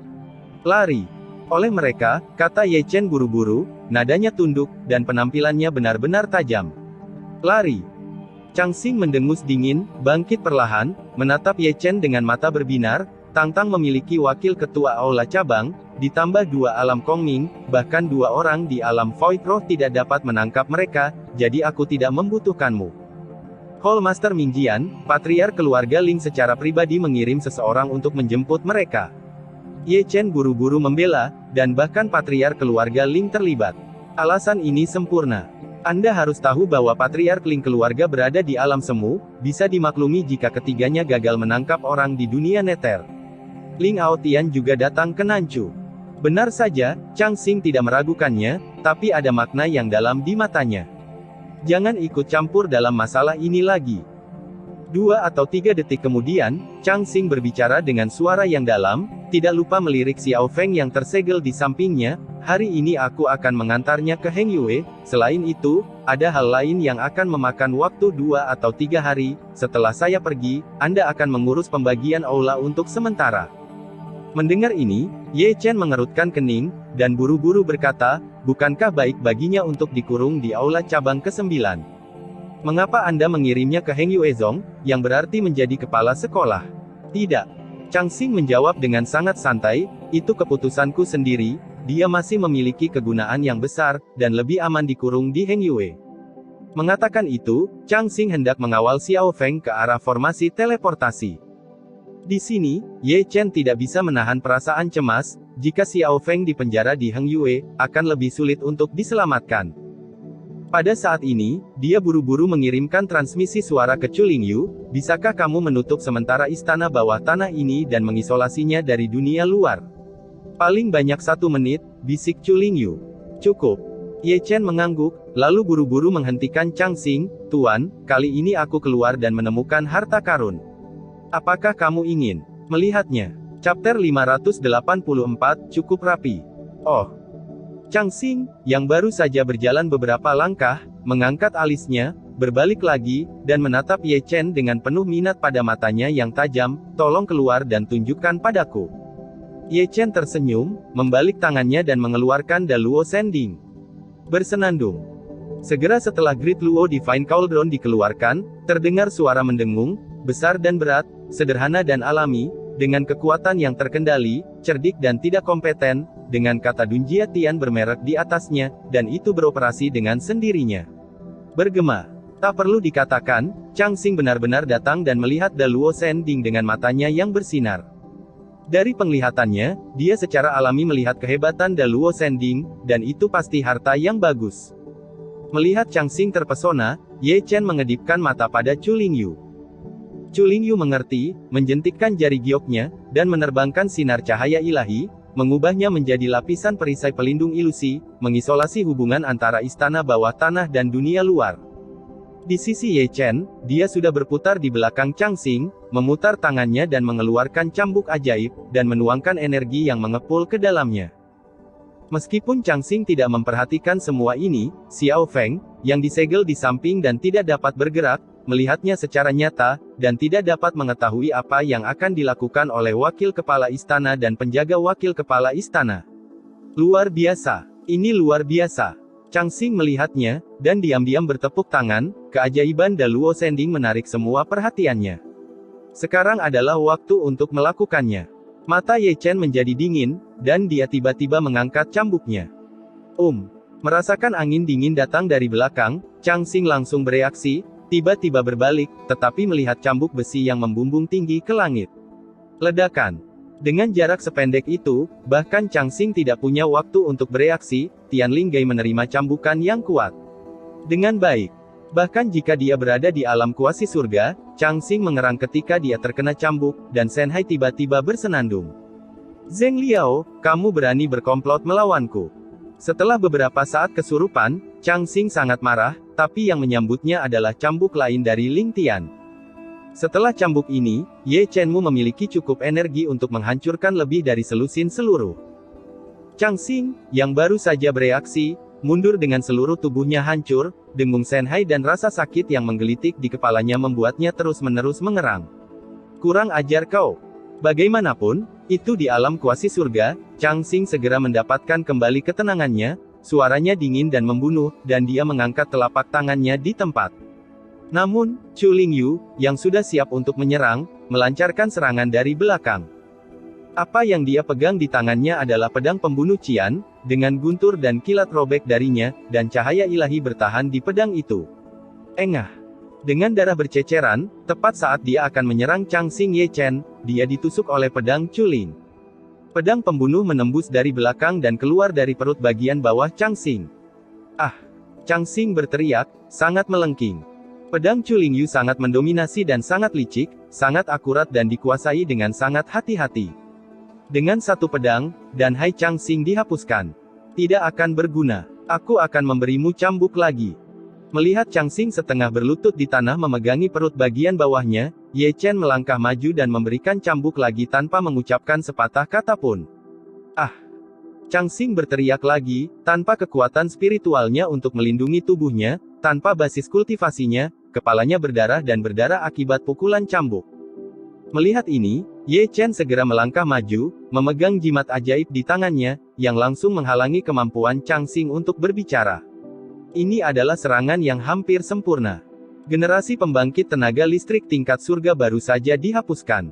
Lari. Oleh mereka, kata Ye Chen buru-buru, nadanya tunduk, dan penampilannya benar-benar tajam. Lari. Chang Xing mendengus dingin, bangkit perlahan, menatap Ye Chen dengan mata berbinar. Tang-Tang memiliki wakil ketua aula cabang, ditambah 2 alam Kongming, bahkan 2 orang di alam Void Roh tidak dapat menangkap mereka, jadi aku tidak membutuhkanmu. Hall Master Mingjian, patriar keluarga Ling secara pribadi mengirim seseorang untuk menjemput mereka. Ye Chen buru-buru membela, dan bahkan patriar keluarga Ling terlibat. Alasan ini sempurna. Anda harus tahu bahwa patriark Ling keluarga berada di alam semu, bisa dimaklumi jika ketiganya gagal menangkap orang di dunia neter. Ling Aotian juga datang ke Nanchu. Benar saja, Chang Xing tidak meragukannya, tapi ada makna yang dalam di matanya. Jangan ikut campur dalam masalah ini lagi. 2 atau 3 detik kemudian, Chang Xing berbicara dengan suara yang dalam, tidak lupa melirik Xiao Feng yang tersegel di sampingnya. Hari ini aku akan mengantarnya ke Heng Yue, selain itu, ada hal lain yang akan memakan waktu 2 atau 3 hari, setelah saya pergi, Anda akan mengurus pembagian aula untuk sementara. Mendengar ini, Ye Chen mengerutkan kening, dan buru-buru berkata, bukankah baik baginya untuk dikurung di aula cabang ke-9? Mengapa Anda mengirimnya ke Heng Yue Zong, yang berarti menjadi kepala sekolah? Tidak. Chang Xing menjawab dengan sangat santai, itu keputusanku sendiri, dia masih memiliki kegunaan yang besar, dan lebih aman dikurung di Heng Yue. Mengatakan itu, Chang Xing hendak mengawal Xiao Feng ke arah formasi teleportasi. Di sini, Ye Chen tidak bisa menahan perasaan cemas, jika Xiao Feng dipenjara di Heng Yue, akan lebih sulit untuk diselamatkan. Pada saat ini, dia buru-buru mengirimkan transmisi suara ke Chu Lingyu, bisakah kamu menutup sementara istana bawah tanah ini dan mengisolasinya dari dunia luar? Paling banyak 1 menit, bisik Chu Lingyu. Cukup. Ye Chen mengangguk, lalu buru-buru menghentikan Chang Xing, Tuan, kali ini aku keluar dan menemukan harta karun. Apakah kamu ingin melihatnya? Chapter 584, cukup rapi. Oh. Chang Xing, yang baru saja berjalan beberapa langkah, mengangkat alisnya, berbalik lagi, dan menatap Ye Chen dengan penuh minat pada matanya yang tajam, tolong keluar dan tunjukkan padaku. Ye Chen tersenyum, membalik tangannya dan mengeluarkan Da Luo Sending. Bersenandung. Segera setelah Great Luo Divine Cauldron dikeluarkan, terdengar suara mendengung, besar dan berat, sederhana dan alami, dengan kekuatan yang terkendali, cerdik dan tidak kompeten, dengan kata Dunjia Tian bermerek di atasnya, dan itu beroperasi dengan sendirinya. Bergema. Tak perlu dikatakan, Chang Xing benar-benar datang dan melihat Da Luo Sending dengan matanya yang bersinar. Dari penglihatannya, dia secara alami melihat kehebatan Da Luo Sending, dan itu pasti harta yang bagus. Melihat Chang Xing terpesona, Ye Chen mengedipkan mata pada Chu Lingyu. Chu Lingyu mengerti, menjentikkan jari gioknya, dan menerbangkan sinar cahaya ilahi, mengubahnya menjadi lapisan perisai pelindung ilusi, mengisolasi hubungan antara istana bawah tanah dan dunia luar. Di sisi Ye Chen, dia sudah berputar di belakang Chang Xing, memutar tangannya dan mengeluarkan cambuk ajaib, dan menuangkan energi yang mengepul ke dalamnya. Meskipun Chang Xing tidak memperhatikan semua ini, Xiao Feng, yang disegel di samping dan tidak dapat bergerak, melihatnya secara nyata, dan tidak dapat mengetahui apa yang akan dilakukan oleh wakil kepala istana dan penjaga wakil kepala istana. Luar biasa. Ini luar biasa. Chang Xing melihatnya, dan diam-diam bertepuk tangan, keajaiban Da Luo Sending menarik semua perhatiannya. Sekarang adalah waktu untuk melakukannya. Mata Ye Chen menjadi dingin, dan dia tiba-tiba mengangkat cambuknya. Merasakan angin dingin datang dari belakang, Chang Xing langsung bereaksi, tiba-tiba berbalik, tetapi melihat cambuk besi yang membumbung tinggi ke langit. Ledakan. Dengan jarak sependek itu, bahkan Chang Xing tidak punya waktu untuk bereaksi, Tianling Gai menerima cambukan yang kuat. Dengan baik. Bahkan jika dia berada di alam kuasi surga, Chang Xing mengerang ketika dia terkena cambuk, dan Shen Hai tiba-tiba bersenandung. Zheng Liao, kamu berani berkomplot melawanku. Setelah beberapa saat kesurupan, Chang Xing sangat marah, tapi yang menyambutnya adalah cambuk lain dari Ling Tian. Setelah cambuk ini, Ye Chenmu memiliki cukup energi untuk menghancurkan lebih dari selusin seluruh. Chang Xing, yang baru saja bereaksi, mundur dengan seluruh tubuhnya hancur, dengung Shenhai dan rasa sakit yang menggelitik di kepalanya membuatnya terus-menerus mengerang. Kurang ajar kau. Bagaimanapun, itu di alam kuasi surga, Chang Xing segera mendapatkan kembali ketenangannya, suaranya dingin dan membunuh, dan dia mengangkat telapak tangannya di tempat. Namun, Chu Lingyu, yang sudah siap untuk menyerang, melancarkan serangan dari belakang. Apa yang dia pegang di tangannya adalah pedang pembunuh Qian, dengan guntur dan kilat robek darinya, dan cahaya ilahi bertahan di pedang itu. Engah. Dengan darah berceceran, tepat saat dia akan menyerang Chang Xing Ye Chen, dia ditusuk oleh pedang Chu Ling. Pedang pembunuh menembus dari belakang dan keluar dari perut bagian bawah Chang Xing. Ah! Chang Xing berteriak, sangat melengking. Pedang Chu Lingyu sangat mendominasi dan sangat licik, sangat akurat dan dikuasai dengan sangat hati-hati. Dengan satu pedang, dan Hai Chang Xing dihapuskan. Tidak akan berguna. Aku akan memberimu cambuk lagi. Melihat Chang Xing setengah berlutut di tanah memegangi perut bagian bawahnya, Ye Chen melangkah maju dan memberikan cambuk lagi tanpa mengucapkan sepatah kata pun. Ah! Chang Xing berteriak lagi, tanpa kekuatan spiritualnya untuk melindungi tubuhnya, tanpa basis kultivasinya, kepalanya berdarah dan berdarah akibat pukulan cambuk. Melihat ini, Ye Chen segera melangkah maju, memegang jimat ajaib di tangannya, yang langsung menghalangi kemampuan Chang Xing untuk berbicara. Ini adalah serangan yang hampir sempurna. Generasi pembangkit tenaga listrik tingkat surga baru saja dihapuskan.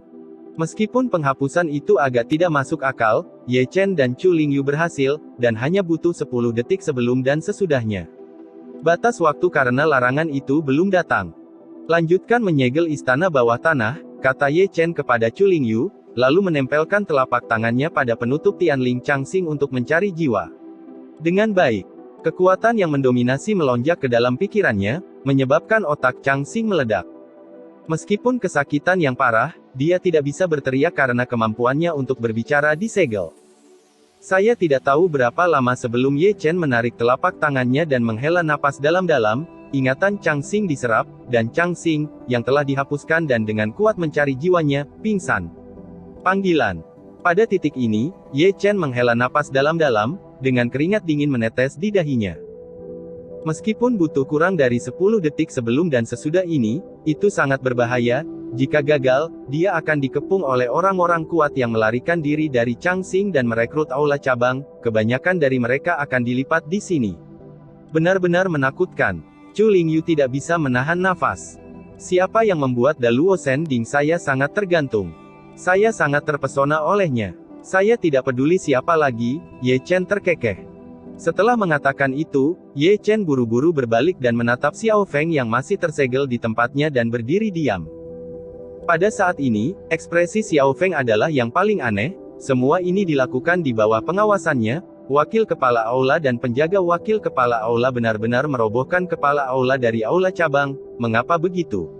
Meskipun penghapusan itu agak tidak masuk akal, Ye Chen dan Chu Lingyu berhasil, dan hanya butuh 10 detik sebelum dan sesudahnya. Batas waktu karena larangan itu belum datang. Lanjutkan menyegel istana bawah tanah, kata Ye Chen kepada Chu Lingyu, lalu menempelkan telapak tangannya pada penutup Tianling Chang Xing untuk mencari jiwa. Dengan baik. Kekuatan yang mendominasi melonjak ke dalam pikirannya, menyebabkan otak Chang Xing meledak. Meskipun kesakitan yang parah, dia tidak bisa berteriak karena kemampuannya untuk berbicara disegel. Saya tidak tahu berapa lama sebelum Ye Chen menarik telapak tangannya dan menghela napas dalam-dalam, ingatan Chang Xing diserap, dan Chang Xing, yang telah dihapuskan dan dengan kuat mencari jiwanya, pingsan. Panggilan. Pada titik ini, Ye Chen menghela napas dalam-dalam, dengan keringat dingin menetes di dahinya. Meskipun butuh kurang dari 10 detik sebelum dan sesudah ini, itu sangat berbahaya. Jika gagal, dia akan dikepung oleh orang-orang kuat yang melarikan diri dari Chang Xing dan merekrut aula cabang, kebanyakan dari mereka akan dilipat di sini. Benar-benar menakutkan. Chu Lingyu tidak bisa menahan nafas. Siapa yang membuat Daluo Sending? Saya sangat tergantung. Saya sangat terpesona olehnya. Saya tidak peduli siapa lagi, Ye Chen terkekeh. Setelah mengatakan itu, Ye Chen buru-buru berbalik dan menatap Xiao Feng yang masih tersegel di tempatnya dan berdiri diam. Pada saat ini, ekspresi Xiao Feng adalah yang paling aneh, semua ini dilakukan di bawah pengawasannya, wakil kepala aula dan penjaga wakil kepala aula benar-benar merobohkan kepala aula dari aula cabang, mengapa begitu?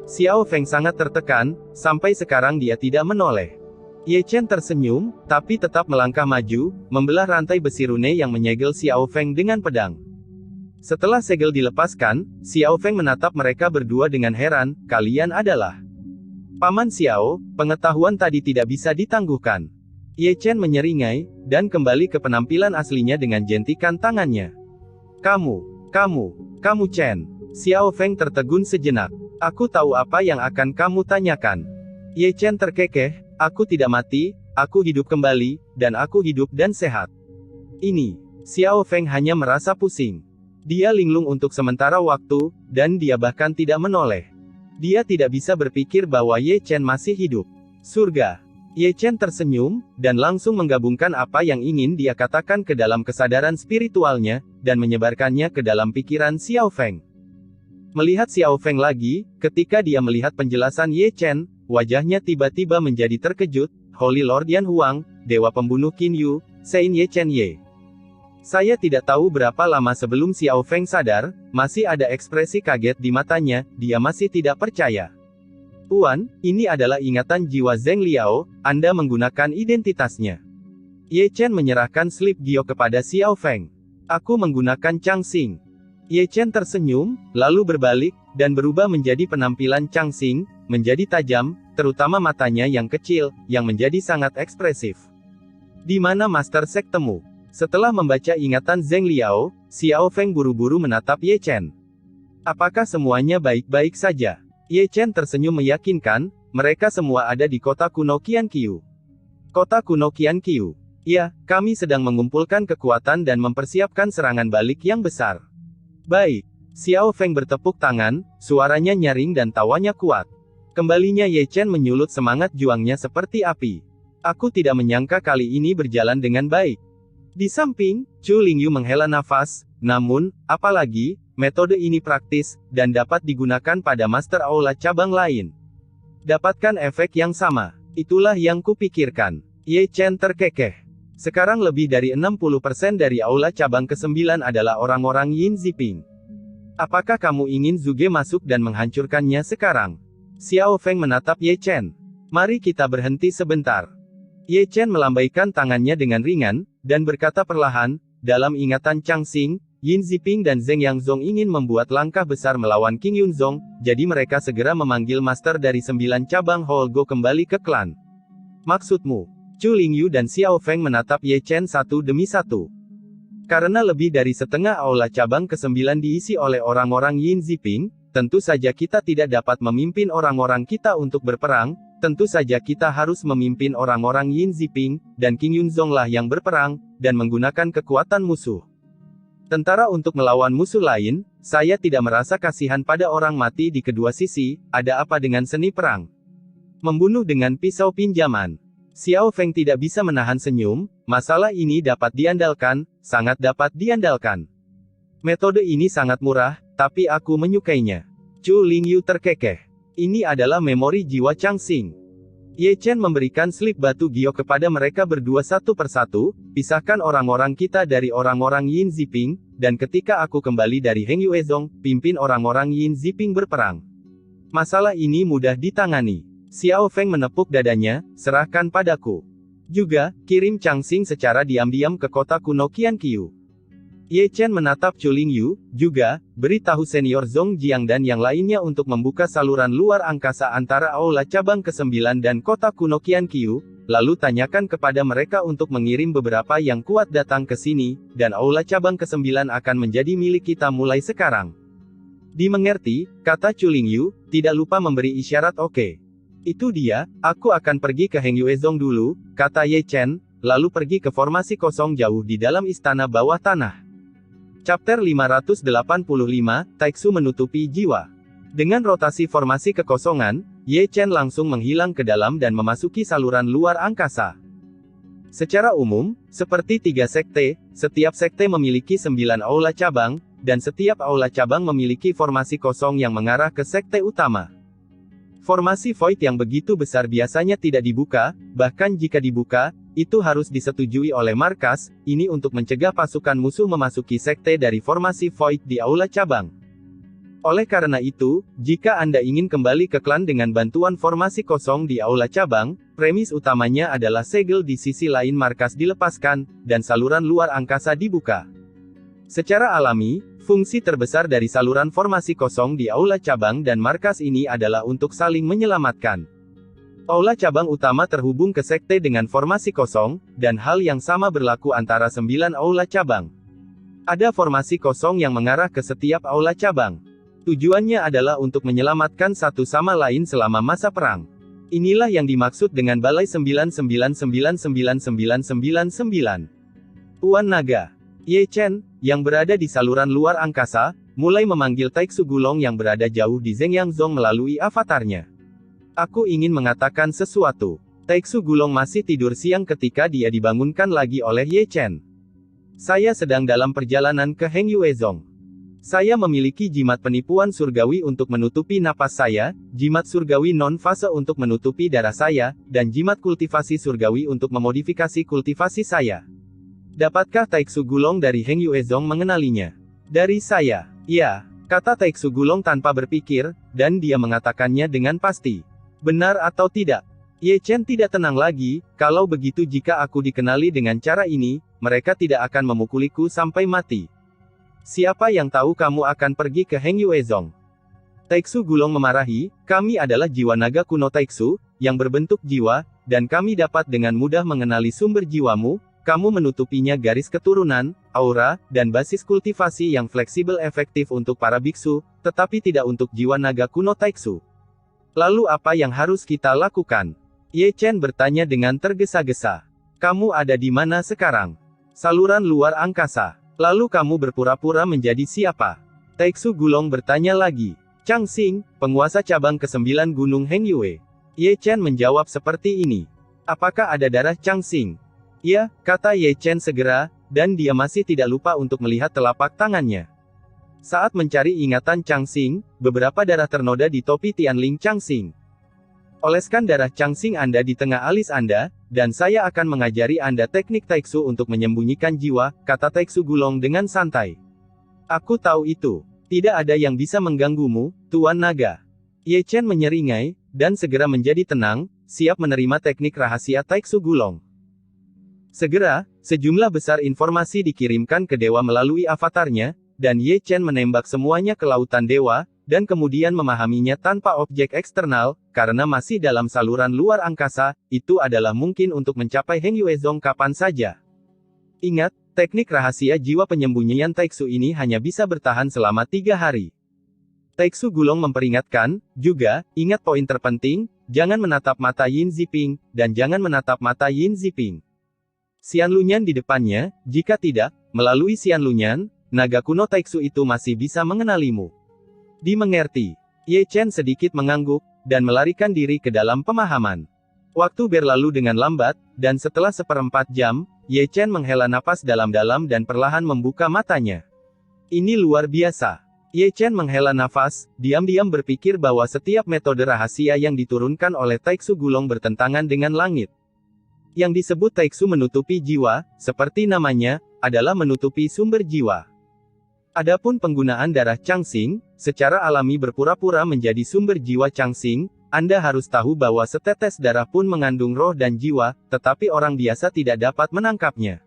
Xiao Feng sangat tertekan, sampai sekarang dia tidak menoleh. Ye Chen tersenyum, tapi tetap melangkah maju, membelah rantai besi rune yang menyegel Xiao Feng dengan pedang. Setelah segel dilepaskan, Xiao Feng menatap mereka berdua dengan heran, kalian adalah Paman Xiao, pengetahuan tadi tidak bisa ditangguhkan. Ye Chen menyeringai, dan kembali ke penampilan aslinya dengan jentikan tangannya. Kamu Chen. Xiao Feng tertegun sejenak. Aku tahu apa yang akan kamu tanyakan. Ye Chen terkekeh, aku tidak mati, aku hidup kembali, dan aku hidup dan sehat. Ini, Xiao Feng hanya merasa pusing. Dia linglung untuk sementara waktu, dan dia bahkan tidak menoleh. Dia tidak bisa berpikir bahwa Ye Chen masih hidup. Surga. Ye Chen tersenyum, dan langsung menggabungkan apa yang ingin dia katakan ke dalam kesadaran spiritualnya, dan menyebarkannya ke dalam pikiran Xiao Feng. Melihat Xiao Feng lagi, ketika dia melihat penjelasan Ye Chen, wajahnya tiba-tiba menjadi terkejut. Holy Lord Yan Huang, Dewa Pembunuh Qin Yu, Sein Ye Chen Ye. Saya tidak tahu berapa lama sebelum Xiao Feng sadar, masih ada ekspresi kaget di matanya, dia masih tidak percaya. Tuan, ini adalah ingatan jiwa Zheng Liao, Anda menggunakan identitasnya. Ye Chen menyerahkan slip Gio kepada Xiao Feng. Aku menggunakan Changxing. Ye Chen tersenyum, lalu berbalik, dan berubah menjadi penampilan Changxing, menjadi tajam, terutama matanya yang kecil, yang menjadi sangat ekspresif. Di mana Master Sektemu? Setelah membaca ingatan Zheng Liao, Xiao Feng buru-buru menatap Ye Chen. Apakah semuanya baik-baik saja? Ye Chen tersenyum meyakinkan, mereka semua ada di kota kuno Qianqiu. Kota kuno Qianqiu. Ya, kami sedang mengumpulkan kekuatan dan mempersiapkan serangan balik yang besar. Baik. Xiao Feng bertepuk tangan, suaranya nyaring dan tawanya kuat. Kembalinya Ye Chen menyulut semangat juangnya seperti api. Aku tidak menyangka kali ini berjalan dengan baik. Di samping, Chu Lingyu menghela nafas, namun, apalagi, metode ini praktis, dan dapat digunakan pada Master Aula cabang lain. Dapatkan efek yang sama. Itulah yang kupikirkan. Ye Chen terkekeh. Sekarang lebih dari 60% dari aula cabang ke-9 adalah orang-orang Yin Ziping. Apakah kamu ingin Zuge masuk dan menghancurkannya sekarang? Xiao Feng menatap Ye Chen. Mari kita berhenti sebentar. Ye Chen melambaikan tangannya dengan ringan, dan berkata perlahan, dalam ingatan Changxing, Yin Ziping dan Zheng Yangzong ingin membuat langkah besar melawan King Yunzong, jadi mereka segera memanggil master dari 9 cabang Holgo kembali ke klan. Maksudmu? Chu Lingyu dan Xiao Feng menatap Ye Chen satu demi satu. Karena lebih dari setengah aula cabang ke-9 diisi oleh orang-orang Yin Ziping, tentu saja kita tidak dapat memimpin orang-orang kita untuk berperang, tentu saja kita harus memimpin orang-orang Yin Ziping, dan King Yunzong lah yang berperang, dan menggunakan kekuatan musuh. Tentara untuk melawan musuh lain, saya tidak merasa kasihan pada orang mati di kedua sisi, ada apa dengan seni perang? Membunuh dengan pisau pinjaman. Xiao Feng tidak bisa menahan senyum, masalah ini dapat diandalkan, sangat dapat diandalkan. Metode ini sangat murah, tapi aku menyukainya. Chu Lingyu terkekeh. Ini adalah memori jiwa Changxing. Ye Chen memberikan slip batu Gio kepada mereka berdua satu persatu, pisahkan orang-orang kita dari orang-orang Yin Ziping, dan ketika aku kembali dari Heng Yuezong, pimpin orang-orang Yin Ziping berperang. Masalah ini mudah ditangani. Xiao Feng menepuk dadanya, serahkan padaku. Juga, kirim Changxing secara diam-diam ke kota kuno Qianqiu. Ye Chen menatap Chu Lingyu, juga, beritahu senior Zhong Jiang dan yang lainnya untuk membuka saluran luar angkasa antara aula cabang ke-9 dan kota kuno Qianqiu, lalu tanyakan kepada mereka untuk mengirim beberapa yang kuat datang ke sini, dan aula cabang ke-9 akan menjadi milik kita mulai sekarang. Dimengerti, kata Chu Lingyu, tidak lupa memberi isyarat oke. Itu dia, aku akan pergi ke Heng Yuezong dulu, kata Ye Chen, lalu pergi ke formasi kosong jauh di dalam istana bawah tanah. Chapter 585, Taixu menutupi jiwa. Dengan rotasi formasi kekosongan, Ye Chen langsung menghilang ke dalam dan memasuki saluran luar angkasa. Secara umum, seperti 3 sekte, setiap sekte memiliki 9 aula cabang, dan setiap aula cabang memiliki formasi kosong yang mengarah ke sekte utama. Formasi void yang begitu besar biasanya tidak dibuka, bahkan jika dibuka, itu harus disetujui oleh markas, ini untuk mencegah pasukan musuh memasuki sekte dari formasi void di aula cabang. Oleh karena itu, jika Anda ingin kembali ke klan dengan bantuan formasi kosong di aula cabang, premis utamanya adalah segel di sisi lain markas dilepaskan, dan saluran luar angkasa dibuka. Secara alami, fungsi terbesar dari saluran formasi kosong di aula cabang dan markas ini adalah untuk saling menyelamatkan. Aula cabang utama terhubung ke sekte dengan formasi kosong, dan hal yang sama berlaku antara 9 aula cabang. Ada formasi kosong yang mengarah ke setiap aula cabang. Tujuannya adalah untuk menyelamatkan satu sama lain selama masa perang. Inilah yang dimaksud dengan Balai 99999999. Tuan Naga Ye Chen, yang berada di saluran luar angkasa, mulai memanggil Taixu Gulong yang berada jauh di Zheng Yangzong melalui avatarnya. Aku ingin mengatakan sesuatu. Taixu Gulong masih tidur siang ketika dia dibangunkan lagi oleh Ye Chen. Saya sedang dalam perjalanan ke Heng Yuezong. Saya memiliki jimat penipuan surgawi untuk menutupi napas saya, jimat surgawi non-fase untuk menutupi darah saya, dan jimat kultivasi surgawi untuk memodifikasi kultivasi saya. Dapatkah Taixu Gulong dari Heng Yuezong mengenalinya? Dari saya. Ya, kata Taixu Gulong tanpa berpikir, dan dia mengatakannya dengan pasti. Benar atau tidak? Ye Chen tidak tenang lagi, kalau begitu jika aku dikenali dengan cara ini, mereka tidak akan memukuliku sampai mati. Siapa yang tahu kamu akan pergi ke Heng Yuezong? Taiksu Gulong memarahi, kami adalah jiwa naga kuno Taiksu, yang berbentuk jiwa, dan kami dapat dengan mudah mengenali sumber jiwamu, kamu menutupinya garis keturunan, aura, dan basis kultivasi yang fleksibel efektif untuk para biksu, tetapi tidak untuk jiwa naga kuno Taiksu. Lalu apa yang harus kita lakukan? Ye Chen bertanya dengan tergesa-gesa. Kamu ada di mana sekarang? Saluran luar angkasa. Lalu kamu berpura-pura menjadi siapa? Taiksu Gulong bertanya lagi. Chang Xing, penguasa cabang ke-9 Gunung Heng Yue. Ye Chen menjawab seperti ini. Apakah ada darah Chang Xing? Ya, kata Ye Chen segera, dan dia masih tidak lupa untuk melihat telapak tangannya. Saat mencari ingatan Chang Xing, beberapa darah ternoda di topi Tianling Chang Xing. Oleskan darah Chang Xing Anda di tengah alis Anda, dan saya akan mengajari Anda teknik Taiksu untuk menyembunyikan jiwa, kata Taiksu Gulong dengan santai. Aku tahu itu. Tidak ada yang bisa mengganggumu, Tuan Naga. Ye Chen menyeringai, dan segera menjadi tenang, siap menerima teknik rahasia Taiksu Gulong. Segera, sejumlah besar informasi dikirimkan ke dewa melalui avatarnya, dan Ye Chen menembak semuanya ke lautan dewa, dan kemudian memahaminya tanpa objek eksternal, karena masih dalam saluran luar angkasa, itu adalah mungkin untuk mencapai Heng Yuezong kapan saja. Ingat, teknik rahasia jiwa penyembunyian Taiksu ini hanya bisa bertahan selama 3 hari. Taiksu Gulong memperingatkan, juga, ingat poin terpenting, jangan menatap mata Yin Ziping, dan jangan menatap mata Yin Ziping. Xian Lunyan di depannya, jika tidak, melalui Xian Lunyan, naga kuno Taiksu itu masih bisa mengenalimu. Dimengerti. Ye Chen sedikit mengangguk, dan melarikan diri ke dalam pemahaman. Waktu berlalu dengan lambat, dan setelah 1/4 jam, Ye Chen menghela napas dalam-dalam dan perlahan membuka matanya. Ini luar biasa. Ye Chen menghela nafas, diam-diam berpikir bahwa setiap metode rahasia yang diturunkan oleh Taiksu Gulong bertentangan dengan langit. Yang disebut Taiksu menutupi jiwa, seperti namanya, adalah menutupi sumber jiwa. Adapun penggunaan darah Chang Xing, secara alami berpura-pura menjadi sumber jiwa Chang Xing, Anda harus tahu bahwa setetes darah pun mengandung roh dan jiwa, tetapi orang biasa tidak dapat menangkapnya.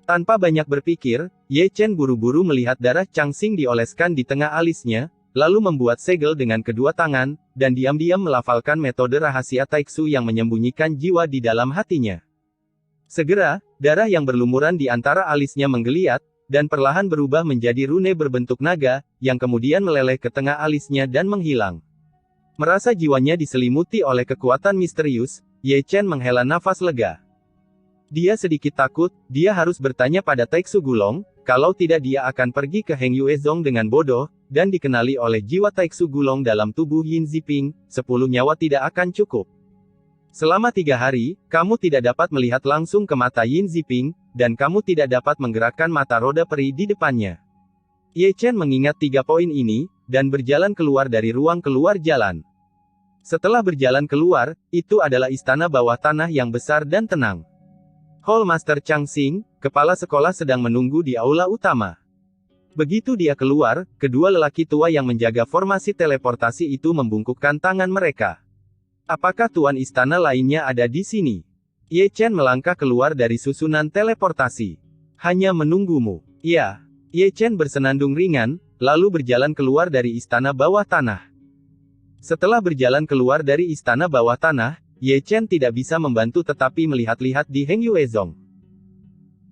Tanpa banyak berpikir, Ye Chen buru-buru melihat darah Chang Xing dioleskan di tengah alisnya, lalu membuat segel dengan kedua tangan, dan diam-diam melafalkan metode rahasia Taiksu yang menyembunyikan jiwa di dalam hatinya. Segera, darah yang berlumuran di antara alisnya menggeliat, dan perlahan berubah menjadi rune berbentuk naga, yang kemudian meleleh ke tengah alisnya dan menghilang. Merasa jiwanya diselimuti oleh kekuatan misterius, Ye Chen menghela nafas lega. Dia sedikit takut, dia harus bertanya pada Taiksu Gulong, kalau tidak dia akan pergi ke Heng Yuezong dengan bodoh, dan dikenali oleh jiwa Taiksu Gulong dalam tubuh Yin Ziping, 10 nyawa tidak akan cukup. Selama 3 hari, kamu tidak dapat melihat langsung ke mata Yin Ziping, dan kamu tidak dapat menggerakkan mata roda peri di depannya. Ye Chen mengingat 3 poin ini, dan berjalan keluar dari ruang keluar jalan. Setelah berjalan keluar, itu adalah istana bawah tanah yang besar dan tenang. Hall Master Chang Xing, kepala sekolah sedang menunggu di aula utama. Begitu dia keluar, kedua lelaki tua yang menjaga formasi teleportasi itu membungkukkan tangan mereka. Apakah tuan istana lainnya ada di sini? Ye Chen melangkah keluar dari susunan teleportasi. Hanya menunggumu. Ya. Ye Chen bersenandung ringan, lalu berjalan keluar dari istana bawah tanah. Setelah berjalan keluar dari istana bawah tanah, Ye Chen tidak bisa membantu tetapi melihat-lihat di Heng Yuezong.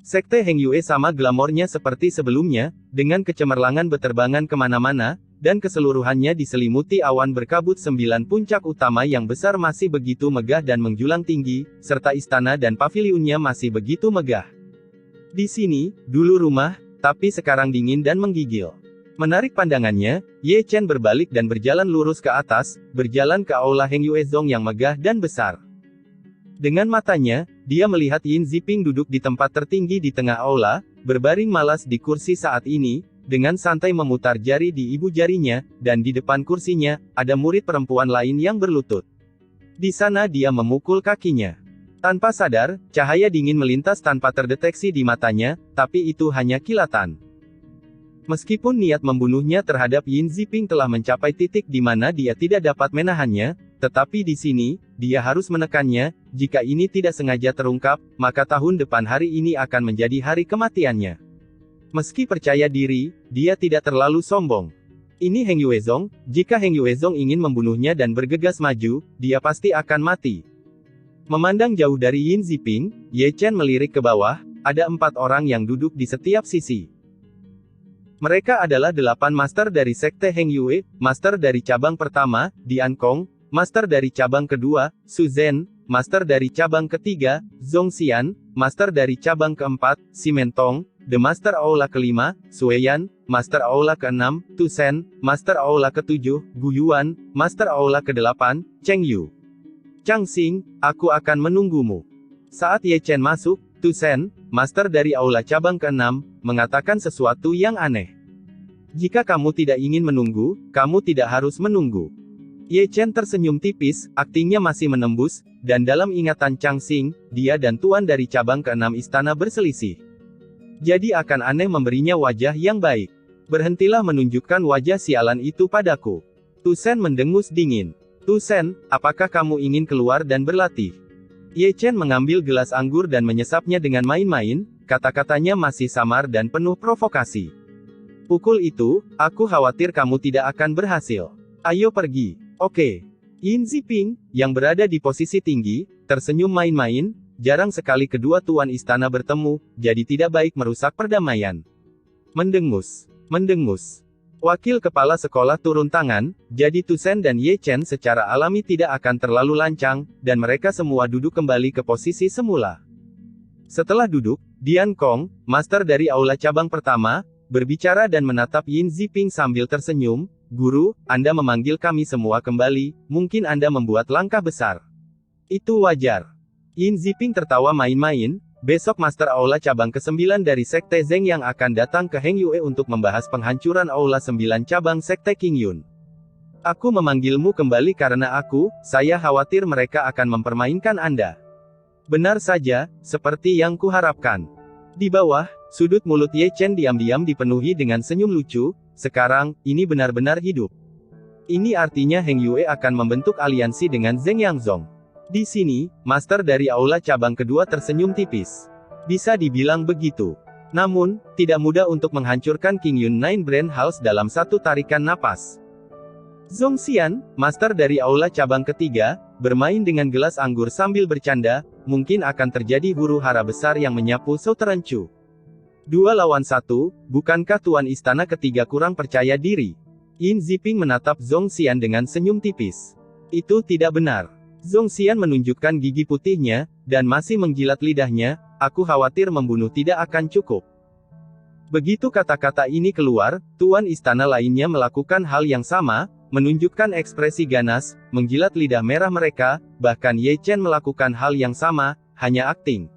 Sekte Heng Yue sama glamornya seperti sebelumnya, dengan kecemerlangan beterbangan kemana-mana, dan keseluruhannya diselimuti awan berkabut 9 puncak utama yang besar masih begitu megah dan menjulang tinggi, serta istana dan pavilionnya masih begitu megah. Di sini, dulu rumah, tapi sekarang dingin dan menggigil. Menarik pandangannya, Ye Chen berbalik dan berjalan lurus ke atas, berjalan ke aula Heng Yuezong yang megah dan besar. Dengan matanya, dia melihat Yin Ziping duduk di tempat tertinggi di tengah aula, berbaring malas di kursi saat ini, dengan santai memutar jari di ibu jarinya, dan di depan kursinya, ada murid perempuan lain yang berlutut. Di sana dia memukul kakinya. Tanpa sadar, cahaya dingin melintas tanpa terdeteksi di matanya, tapi itu hanya kilatan. Meskipun niat membunuhnya terhadap Yin Ziping telah mencapai titik di mana dia tidak dapat menahannya, tetapi di sini, dia harus menekannya. Jika ini tidak sengaja terungkap, maka tahun depan hari ini akan menjadi hari kematiannya. Meski percaya diri, dia tidak terlalu sombong. Ini Heng Yuezong, jika Heng Yuezong ingin membunuhnya dan bergegas maju, dia pasti akan mati. Memandang jauh dari Yin Ziping, Ye Chen melirik ke bawah, ada 4 orang yang duduk di setiap sisi. Mereka adalah 8 master dari Sekte Heng Yue, master dari cabang pertama, Dian Kong, master dari cabang kedua, Su Zhen, master dari cabang ketiga, Zhong Xian, master dari cabang keempat, Simen Tong, The Master Aula kelima, Sueyan, Master Aula keenam, Tu Shen, Master Aula ketujuh, Gu Yuan, Master Aula kedelapan, Cheng Yu. Chang Xing, aku akan menunggumu. Saat Ye Chen masuk, Tu Shen, master dari aula cabang keenam, mengatakan sesuatu yang aneh. Jika kamu tidak ingin menunggu, kamu tidak harus menunggu. Ye Chen tersenyum tipis, aktingnya masih menembus, dan dalam ingatan Chang Xing, dia dan tuan dari cabang keenam istana berselisih. Jadi akan aneh memberinya wajah yang baik. Berhentilah menunjukkan wajah sialan itu padaku. Tu Shen mendengus dingin. Tu Shen, apakah kamu ingin keluar dan berlatih? Ye Chen mengambil gelas anggur dan menyesapnya dengan main-main, kata-katanya masih samar dan penuh provokasi. Pukul itu, aku khawatir kamu tidak akan berhasil. Ayo pergi. Oke. Yin Ziping, yang berada di posisi tinggi, tersenyum main-main, jarang sekali kedua tuan istana bertemu, jadi tidak baik merusak perdamaian. Mendengus. Mendengus. Wakil kepala sekolah turun tangan, jadi Tu Shen dan Ye Chen secara alami tidak akan terlalu lancang, dan mereka semua duduk kembali ke posisi semula. Setelah duduk, Dian Kong, master dari aula cabang pertama, berbicara dan menatap Yin Ziping sambil tersenyum, "Guru, Anda memanggil kami semua kembali, mungkin Anda membuat langkah besar. Itu wajar." Yin Ziping tertawa main-main. Besok Master Aula cabang ke-9 dari Sekte Zeng yang akan datang ke Heng Yue untuk membahas penghancuran Aula 9 cabang Sekte King Yun. Aku memanggilmu kembali karena saya khawatir mereka akan mempermainkan Anda. Benar saja, seperti yang kuharapkan. Di bawah, sudut mulut Ye Chen diam-diam dipenuhi dengan senyum lucu. Sekarang, ini benar-benar hidup. Ini artinya Heng Yue akan membentuk aliansi dengan Zeng Yangzong. Di sini, master dari aula cabang kedua tersenyum tipis. Bisa dibilang begitu. Namun, tidak mudah untuk menghancurkan King Yun Nine Brand House dalam satu tarikan napas. Zhong Xian, master dari aula cabang ketiga, bermain dengan gelas anggur sambil bercanda, mungkin akan terjadi huru-hara besar yang menyapu Southern Chu. 2 lawan 1, bukankah tuan istana ketiga kurang percaya diri? Yin Ziping menatap Zhong Xian dengan senyum tipis. Itu tidak benar. Zhong Xian menunjukkan gigi putihnya, dan masih menjilat lidahnya, aku khawatir membunuh tidak akan cukup. Begitu kata-kata ini keluar, tuan istana lainnya melakukan hal yang sama, menunjukkan ekspresi ganas, menjilat lidah merah mereka, bahkan Ye Chen melakukan hal yang sama, hanya akting.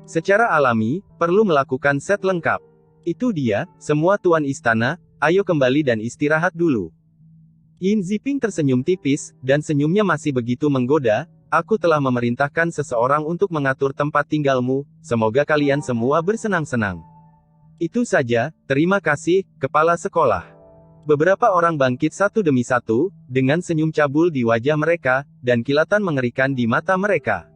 Secara alami, perlu melakukan set lengkap. Itu dia, semua tuan istana, ayo kembali dan istirahat dulu. Yin Ziping tersenyum tipis, dan senyumnya masih begitu menggoda, aku telah memerintahkan seseorang untuk mengatur tempat tinggalmu, semoga kalian semua bersenang-senang. Itu saja, terima kasih, kepala sekolah. Beberapa orang bangkit satu demi satu, dengan senyum cabul di wajah mereka, dan kilatan mengerikan di mata mereka.